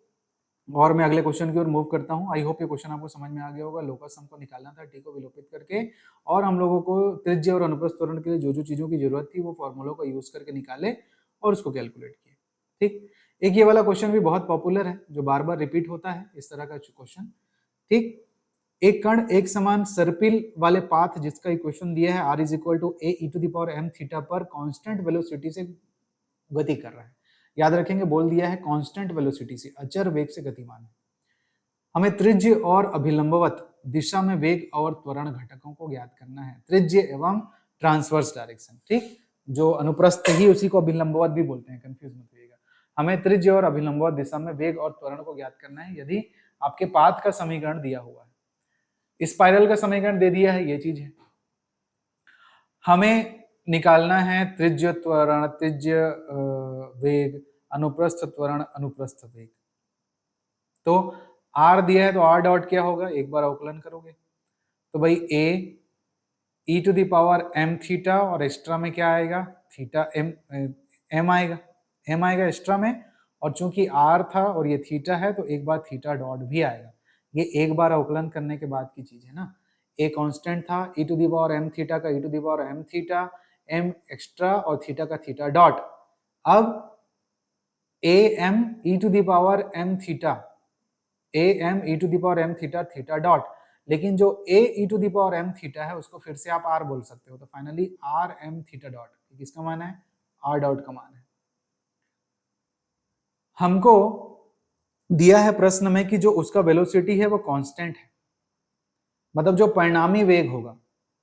और मैं अगले क्वेश्चन की ओर मूव करता हूं। आई होप ये क्वेश्चन आपको समझ में आ गया होगा। लोकस हमको निकालना था टी को विलोपित करके, और हम लोगों को त्रिज्य और अनुप्रस्थ त्वरण के लिए जो जो चीजों की जरूरत थी वो फॉर्मूलों का यूज करके निकाले और उसको कैलकुलेट किए। ठीक, एक ये वाला क्वेश्चन भी बहुत पॉपुलर है जो बार बार रिपीट होता है इस तरह का क्वेश्चन। ठीक, एक कण एक समान सर्पिल वाले पाथ जिसका इक्वेशन दिया है r is equal to a e to the power m theta पर कांस्टेंट वेलोसिटी से गति कर रहा है। याद रखेंगे बोल दिया है कांस्टेंट वेलोसिटी से, अचर वेग से गतिमान है। हमें त्रिज्य और अभिलंबवत दिशा में वेग और त्वरण घटकों को ज्ञात करना है, त्रिज्य एवं ट्रांसवर्स डायरेक्शन। ठीक, जो अनुप्रस्थ ही उसी को अभिलंबवत भी बोलते हैं, कंफ्यूज मत होइएगा। हमें त्रिज्य और अभिलंबवत दिशा में वेग और त्वरण को ज्ञात करना है यदि आपके पाथ का समीकरण दिया हुआ है। स्पाइरल का समीकरण दे दिया है, ये चीज है। हमें निकालना है त्रिज्य त्वरण, त्रिज्य वेग, अनुप्रस्थ त्वरण, अनुप्रस्थ वेग। तो r दिया है तो r डॉट क्या होगा, एक बार अवकलन करोगे तो भाई a e to the power m theta, और एक्स्ट्रा में क्या आएगा, थीटा m आएगा, m आएगा एक्स्ट्रा में, और चूंकि r था और ये थीटा है तो एक बार थीटा डॉट भी आएगा। ये एक बार अवकलन करने के बाद की चीज है ना। a कांस्टेंट था, e to the power m theta का e to the power m theta, m extra और थीटा का थीटा डॉट। अब am e to the power m theta, am e to the power m theta theta dot, लेकिन जो a e to the power m theta है उसको फिर से आप r बोल सकते हो, तो finally r m theta dot किसका मान है, r डॉट का मान है। हमको दिया है प्रश्न में कि जो उसका वेलोसिटी है वो कांस्टेंट है, मतलब जो परिणामी वेग होगा,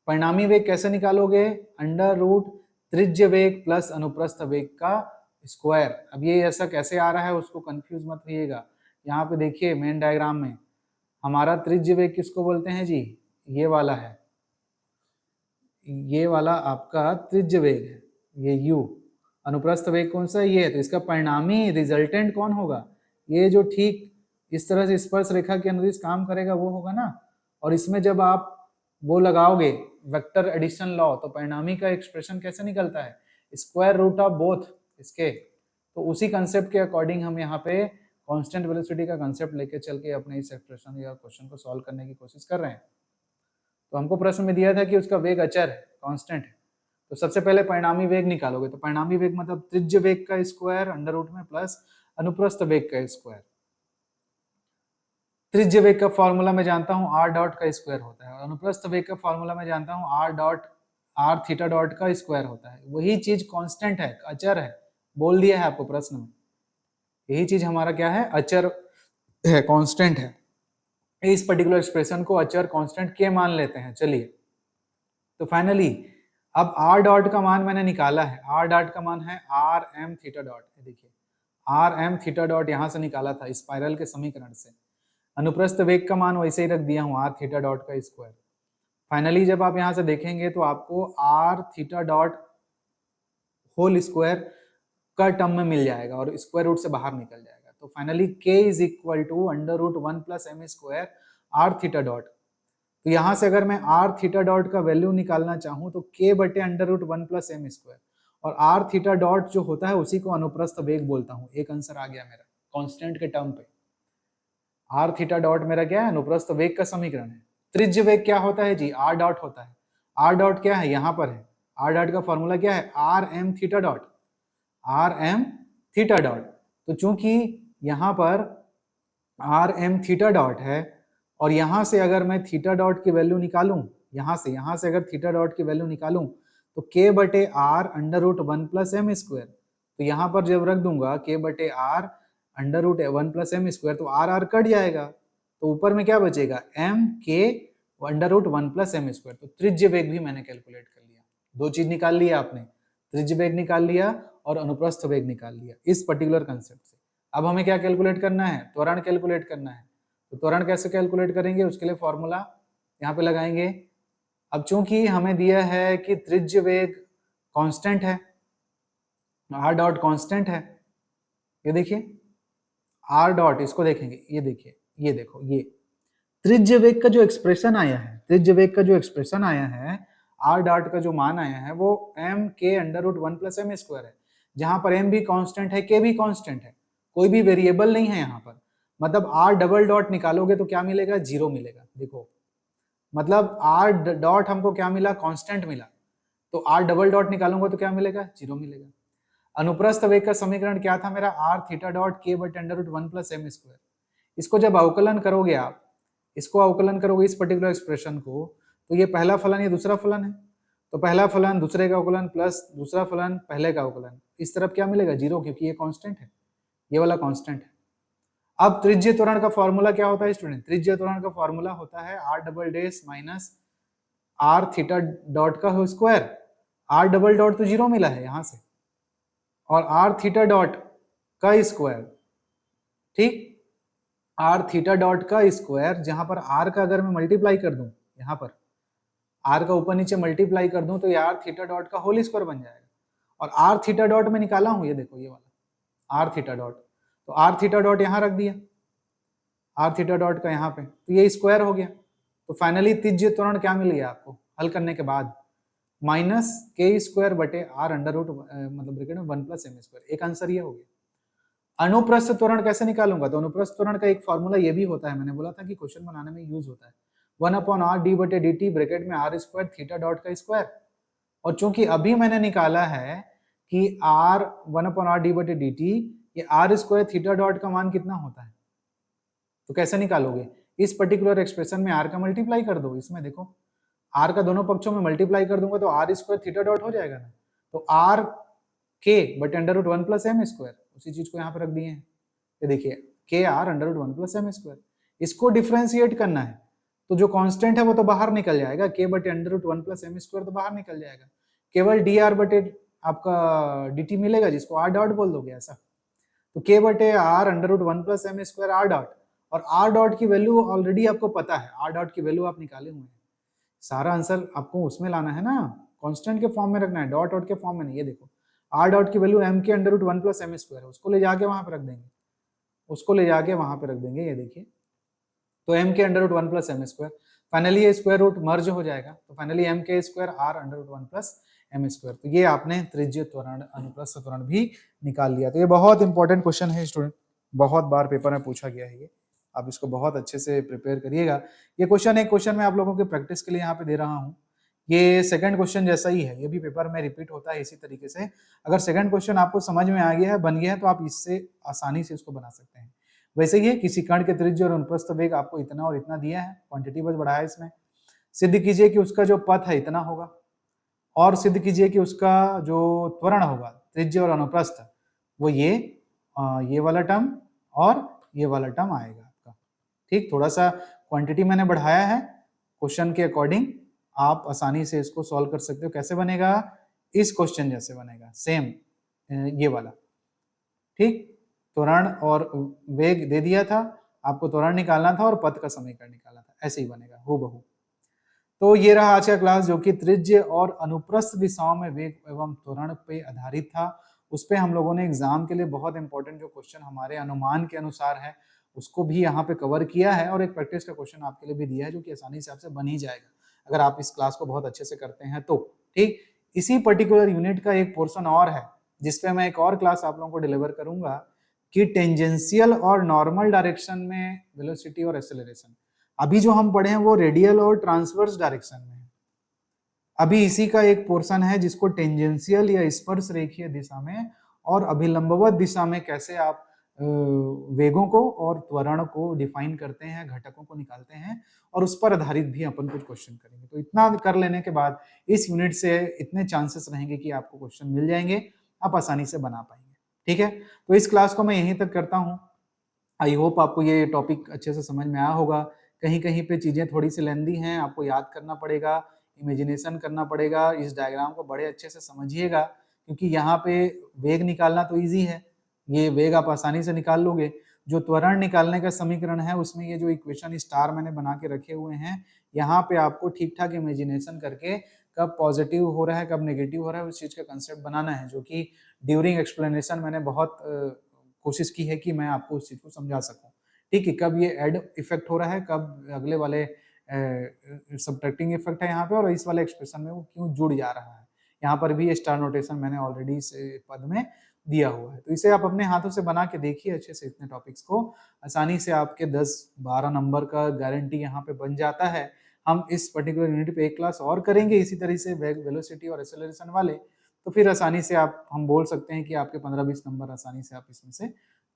परिणामी वेग कैसे निकालोगे, अंडर रूट त्रिज्य वेग प्लस अनुप्रस्थ वेग का स्क्वायर। अब ये ऐसा कैसे आ रहा है उसको कंफ्यूज मत होइएगा। यहाँ पे देखिए मेन डायग्राम में हमारा त्रिज्य वेग किसको बोलते हैं जी, ये वाला है, ये वाला आपका त्रिज्य वेग है, ये u। अनुप्रस्थ वेग कौन सा है, ये है, तो इसका परिणामी रिजल्टेंट कौन होगा, ये जो ठीक इस तरह से स्पर्श रेखा के अनुदिश काम करेगा वो होगा ना। और इसमें जब आप वो लगाओगे वेक्टर एडिशन लॉ तो परिणामी का एक्सप्रेशन कैसे निकलता है, स्क्वायर रूट ऑफ बोथ इसके। तो उसी कंसेप्ट के अकॉर्डिंग हम यहाँ पे कांस्टेंट वेलोसिटी का कंसेप्ट लेके चल के अपने इस एक्सप्रेशन या क्वेश्चन को सॉल्व करने की कोशिश कर रहे हैं। तो हमको प्रश्न में दिया था कि उसका वेग अचर है, कांस्टेंट है, तो सबसे पहले परिणामी वेग निकालोगे, तो परिणामी वेग मतलब त्रिज्य वेग का स्क्वायर अंडर रूट में प्लस अनुप्रस्थ वेग का स्क्वायर। त्रिज्य वेग का फॉर्मूला मैं जानता हूं r डॉट का स्क्वायर होता है, और अनुप्रस्थ वेग का फॉर्मूला मैं जानता हूं r थीटा डॉट का स्क्वायर होता है। वही चीज कांस्टेंट है, अचर है, बोल दिया है आपको प्रश्न में, यही चीज हमारा क्या है, अचर है, कांस्टेंट है। इस पर्टिकुलर एक्सप्रेशन को अचर कांस्टेंट के मान लेते हैं। चलिए तो फाइनली अब r डॉट का मान मैंने निकाला है, r डॉट का मान है r m थीटा डॉट, देखिए r m थीटा डॉट यहां से निकाला था स्पाइरल के समीकरण से। अनुप्रस्थ वेग का मान वैसे ही रख दिया हूं, r थीटा डॉट का स्क्वायर। फाइनली जब आप यहां से देखेंगे तो आपको r theta dot whole square का टर्म में मिल जाएगा और स्क्वायर रूट से बाहर निकल जाएगा। तो finally k is equal to under root 1 plus M square r theta dot. तो यहां से अगर मैं r थीटा डॉट का वैल्यू निकालना चाहूं तो k बटे under root 1 plus M square, और r थीटा डॉट जो होता है उसी को अनुप्रस्थ वेग बोलता हूं। एक आंसर आ गया मेरा कांस्टेंट के टर्म पे। r थीटा डॉट मेरा क्या है, अनुप्रस्थ वेग का समीकरण है। त्रिज्य वेग क्या होता है जी, r डॉट होता है। r डॉट क्या है, यहाँ पर है, r डॉट का फॉर्मूला क्या है, r m theta dot, r m theta dot. तो चूंकि यहाँ पर r m थीटा डॉट है और यहाँ से अगर मैं थीटा डॉट की वैल्यू निकालूं, यहाँ से अगर थीटा डॉट की वैल्यू निकालूं तो k बटे r under root 1 plus M square. तो यहाँ पर जब रख दूंगा k बटे r under root 1 plus M square तो r कट जाएगा, तो ऊपर में क्या बचेगा, m k under root 1 plus M square. तो त्रिज्य वेग भी मैंने कैलकुलेट कर लिया, दो चीज निकाल लिया आपने, त्रिज्य वेग निकाल लिया और अनुप्रस्थ वेग निकाल लिया इस पर्टिकुलर कंसेप्ट से। अब हमें क्या कैलकुलेट करना है, त्वरण कैलकुलेट करना है। तो त्वरण कैसे कैलकुलेट करेंगे, उसके लिए फॉर्मूला यहाँ पे लगाएंगे। अब चूंकि हमें दिया है कि त्रिज्य वेग कांस्टेंट है, आर डॉट कांस्टेंट है, ये देखिए आर डॉट, इसको देखेंगे, ये देखिए, ये देखो, ये त्रिज्य वेग का जो एक्सप्रेशन आया है, त्रिज्य वेग का जो एक्सप्रेशन आया है, आर डॉट का जो मान आया है वो एम के under root 1 plus M square है, जहां पर एम भी कांस्टेंट है, के भी कांस्टेंट है, कोई भी वेरिएबल नहीं है यहाँ पर। मतलब आर डबल डॉट निकालोगे तो क्या मिलेगा, 0 मिलेगा। देखो मतलब आर डॉट हमको क्या मिला, कांस्टेंट मिला, तो आर डबल डॉट निकालूंगा तो क्या मिलेगा, 0 मिलेगा। अनुप्रस्थ वेग का समीकरण क्या था मेरा, आर थीटा डॉट के बटे under root 1 plus M square. इसको जब अवकलन करोगे आप, इसको अवकलन करोगे इस पर्टिकुलर एक्सप्रेशन को, तो ये पहला फलन, ये दूसरा फलन है, तो पहला फलन दूसरे का अवकलन प्लस दूसरा फलन पहले का अवकलन, इस तरफ क्या मिलेगा, 0, क्योंकि ये कांस्टेंट है, ये वाला कांस्टेंट है। अब त्रिज्य त्वरण का फॉर्मूला क्या होता है स्टूडेंट, त्रिज्य त्वरण का फॉर्मूला होता है are double dash minus are theta dot का whole square. R double dot तो 0 मिला है यहां से, और आर थीटा डॉट का स्क्वायर, ठीक, आर थीटा डॉट का स्क्वायर, जहां पर आर का अगर मैं मल्टीप्लाई कर दूं, यहां पर आर का ऊपर नीचे मल्टीप्लाई कर दूं तो ये आर थीटा डॉट का होल स्क्वायर बन जाएगा। और आर थीटा डॉट में निकाला हूं, ये देखो ये वाला आर थीटा डॉट, तो आर थीटा डॉट यहां रख दिया, आर थीटा डॉट का यहाँ पे, तो ये स्क्वायर हो गया। तो फाइनली त्रिज्य त्वरण क्या मिल गया आपको हल करने के बाद, माइनस के स्क्वायर बटे आर अंडर रूट मतलब ब्रैकेट में 1 प्लस एम स्क्वायर, एक आंसर ये हो गया। अनुप्रस्थ त्वरण कैसे निकालूंगा, तो अनुप्रस्थ त्वरण का एक फॉर्मूला ये भी होता है, मैंने बोला था कि क्वेश्चन बनाने में यूज होता है, 1 अपॉन आर डी बटे डी टी ब्रैकेट में आर स्क्वायर थीटा डॉट का स्क्वायर। और चूंकि अभी मैंने निकाला है कि आर 1 अपॉन आर डी बटे डी टी, ये आर स्क्वायर थीटा डॉट का मान कितना होता है, तो कैसे निकालोगे, इस पर्टिकुलर एक्सप्रेशन में आर का मल्टीप्लाई कर दो, इसमें देखो आर का दोनों पक्षों में मल्टीप्लाई कर दूंगा तो आर स्क्वायर थीटा डॉट हो जाएगा ना, तो आर के बटे under root 1 plus M square, उसी चीज को यहाँ पे रख दिए हैं, ये देखिए k r under root 1 plus M square. इसको डिफ्रेंशिएट करना है तो जो कांस्टेंट है वो तो बाहर निकल जाएगा, के बटे under root 1 plus M square तो बाहर निकल जाएगा, केवल डी आर बटे आपका डी टी मिलेगा, जिसको आर डॉट बोल दोगे ऐसा। तो के बटे R under root 1 plus M square R dot, और आर डॉट की वैल्यू ऑलरेडी आपको पता है, आर डॉट की वैल्यू आप निकाले हुए हैं, सारा आंसर आपको उसमें लाना है ना, कांस्टेंट के फॉर्म में रखना है, डॉट डॉट के फॉर्म में नहीं। ये देखो आर डॉट की वैल्यू एम के under root 1 plus M square है, उसको ले जाके वहां पे रख देंगे, उसको ले जाके वहां पे रख देंगे, ये देखिए, तो एम के under root 1 plus M square, finally ये स्क्वायर रूट मर्ज हो जाएगा, तो फाइनली एम के square R under root 1 plus M square. तो ये आपने त्रिज्य त्वरण अनुप्रस्थ त्वरण भी निकाल लिया। तो ये बहुत इंपॉर्टेंट क्वेश्चन है स्टूडेंट, बहुत बार पेपर में पूछा गया है ये, आप इसको बहुत अच्छे से प्रिपेयर करिएगा। ये क्वेश्चन एक क्वेश्चन मैं आप लोगों के प्रैक्टिस के लिए यहाँ पे दे रहा हूँ, ये सेकंड क्वेश्चन जैसा ही है, ये भी पेपर में रिपीट होता है इसी तरीके से। अगर सेकंड क्वेश्चन आपको समझ में आ गया है, बन गया है, तो आप इससे आसानी से इसको बना सकते हैं। वैसे ही किसी कण के त्रिज्य और अनुप्रस्थ वेग आपको इतना और इतना दिया है, क्वांटिटी बस बढ़ाया इसमें, सिद्ध कीजिए कि उसका जो पथ है इतना होगा, और सिद्ध कीजिए कि उसका जो त्वरण होगा त्रिज्य और अनुप्रस्थ वो ये वाला टर्म और ये वाला टर्म आएगा आपका, ठीक। थोड़ा सा क्वांटिटी मैंने बढ़ाया है, क्वेश्चन के अकॉर्डिंग आप आसानी से इसको सॉल्व कर सकते हो। कैसे बनेगा, इस क्वेश्चन जैसे बनेगा, सेम ये वाला, ठीक। त्वरण और वेग दे दिया था आपको, त्वरण निकालना था और पथ का समीकरण निकालना था, ऐसे ही बनेगा हूबहू। तो ये रहा आज का क्लास, जो कि त्रिज्य और अनुप्रस्थ दिशाओं में वेग एवं त्वरण पे आधारित था। उस पे हम लोगों ने एग्जाम के लिए बहुत इंपॉर्टेंट जो क्वेश्चन हमारे अनुमान के अनुसार है उसको भी यहाँ पे कवर किया है, और एक प्रैक्टिस का क्वेश्चन आपके लिए भी दिया है जो कि आसानी से आपसे बन ही जाएगा अगर आप इस क्लास को बहुत अच्छे से करते हैं तो, ठीक। इसी पर्टिकुलर यूनिट का एक पोर्शन और है जिसपे मैं एक और क्लास आप लोगों को डिलीवर करूंगा कि टेंजेंशियल और नॉर्मल डायरेक्शन में वेलोसिटी और एक्सेलरेशन। अभी जो हम पढ़े हैं वो रेडियल और ट्रांसवर्स डायरेक्शन में है, अभी इसी का एक पोर्शन है जिसको टेंजेंशियल या स्पर्श रेखीय दिशा में और अभिलंबवत दिशा में कैसे आप वेगों को और त्वरण को डिफाइन करते हैं, घटकों को निकालते हैं, और उस पर आधारित भी अपन कुछ क्वेश्चन करेंगे। तो इतना कर लेने के बाद इस यूनिट से इतने चांसेस रहेंगे कि आपको क्वेश्चन मिल जाएंगे, आप आसानी से बना पाएंगे, ठीक है। तो इस क्लास को मैं यहीं तक करता हूँ। आई होप आपको ये टॉपिक अच्छे से समझ में आया होगा। कहीं कहीं पे चीजें थोड़ी सी लेंदी हैं, आपको याद करना पड़ेगा, इमेजिनेशन करना पड़ेगा, इस डायग्राम को बड़े अच्छे से समझिएगा, क्योंकि यहाँ पे वेग निकालना तो ईजी है, ये वेग आप आसानी से निकाल लोगे। जो त्वरण निकालने का समीकरण है उसमें ये जो इक्वेशन स्टार मैंने बना के रखे हुए हैं, यहाँ पे आपको ठीक ठाक इमेजिनेशन करके कब पॉजिटिव हो रहा है कब नेगेटिव हो रहा है उस चीज का कंसेप्ट बनाना है, जो कि ड्यूरिंग एक्सप्लेनेशन मैंने बहुत कोशिश की है कि मैं आपको उस चीज को समझा सकूं। ठीक है, कब ये एड इफेक्ट हो रहा है, कब अगले वाले सब्ट्रैक्टिंग इफेक्ट है यहाँ पे, और इस वाले एक्सप्रेशन में वो क्यों जुड़ जा रहा है। यहाँ पर भी ये स्टार नोटेशन मैंने ऑलरेडी इस पद में दिया हुआ है, तो इसे आप अपने हाथों से बना के देखिए अच्छे से। इतने टॉपिक्स को आसानी से आपके 10-12 नंबर का गारंटी यहाँ पे बन जाता है। हम इस पर्टिकुलर यूनिट पे एक क्लास और करेंगे इसी तरह से वेलोसिटी और एक्सेलरेशन वाले, तो फिर आसानी से आप हम बोल सकते हैं कि आपके 15-20 नंबर आसानी से आप इसमें से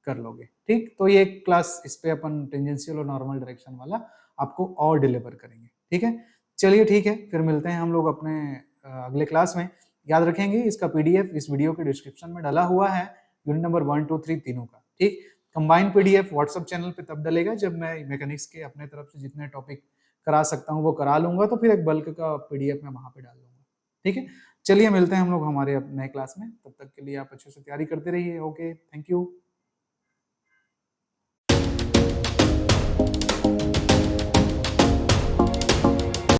कर लोगे। ठीक, तो ये क्लास इस पे अपन टेंजेंशियल और नॉर्मल डायरेक्शन वाला आपको और डिलीवर करेंगे। ठीक है, चलिए ठीक है, फिर मिलते हैं हम लोग अपने अगले क्लास में। याद रखेंगे इसका पीडीएफ इस वीडियो के डिस्क्रिप्शन में डाला हुआ है, यूनिट नंबर 1, 2, 3 तीनों का। ठीक, कंबाइंड पीडीएफ व्हाट्सएप चैनल पे तब डलेगा जब मैं मैकेनिक्स के अपने तरफ से जितने टॉपिक करा सकता हूँ वो करा लूंगा, तो फिर एक बल्क का पीडीएफ मैं वहां पे डाल दूंगा। ठीक है, चलिए मिलते हैं हम लोग हमारे नए क्लास में, तब तक के लिए आप अच्छे से तैयारी करते रहिए। Okay, thank you.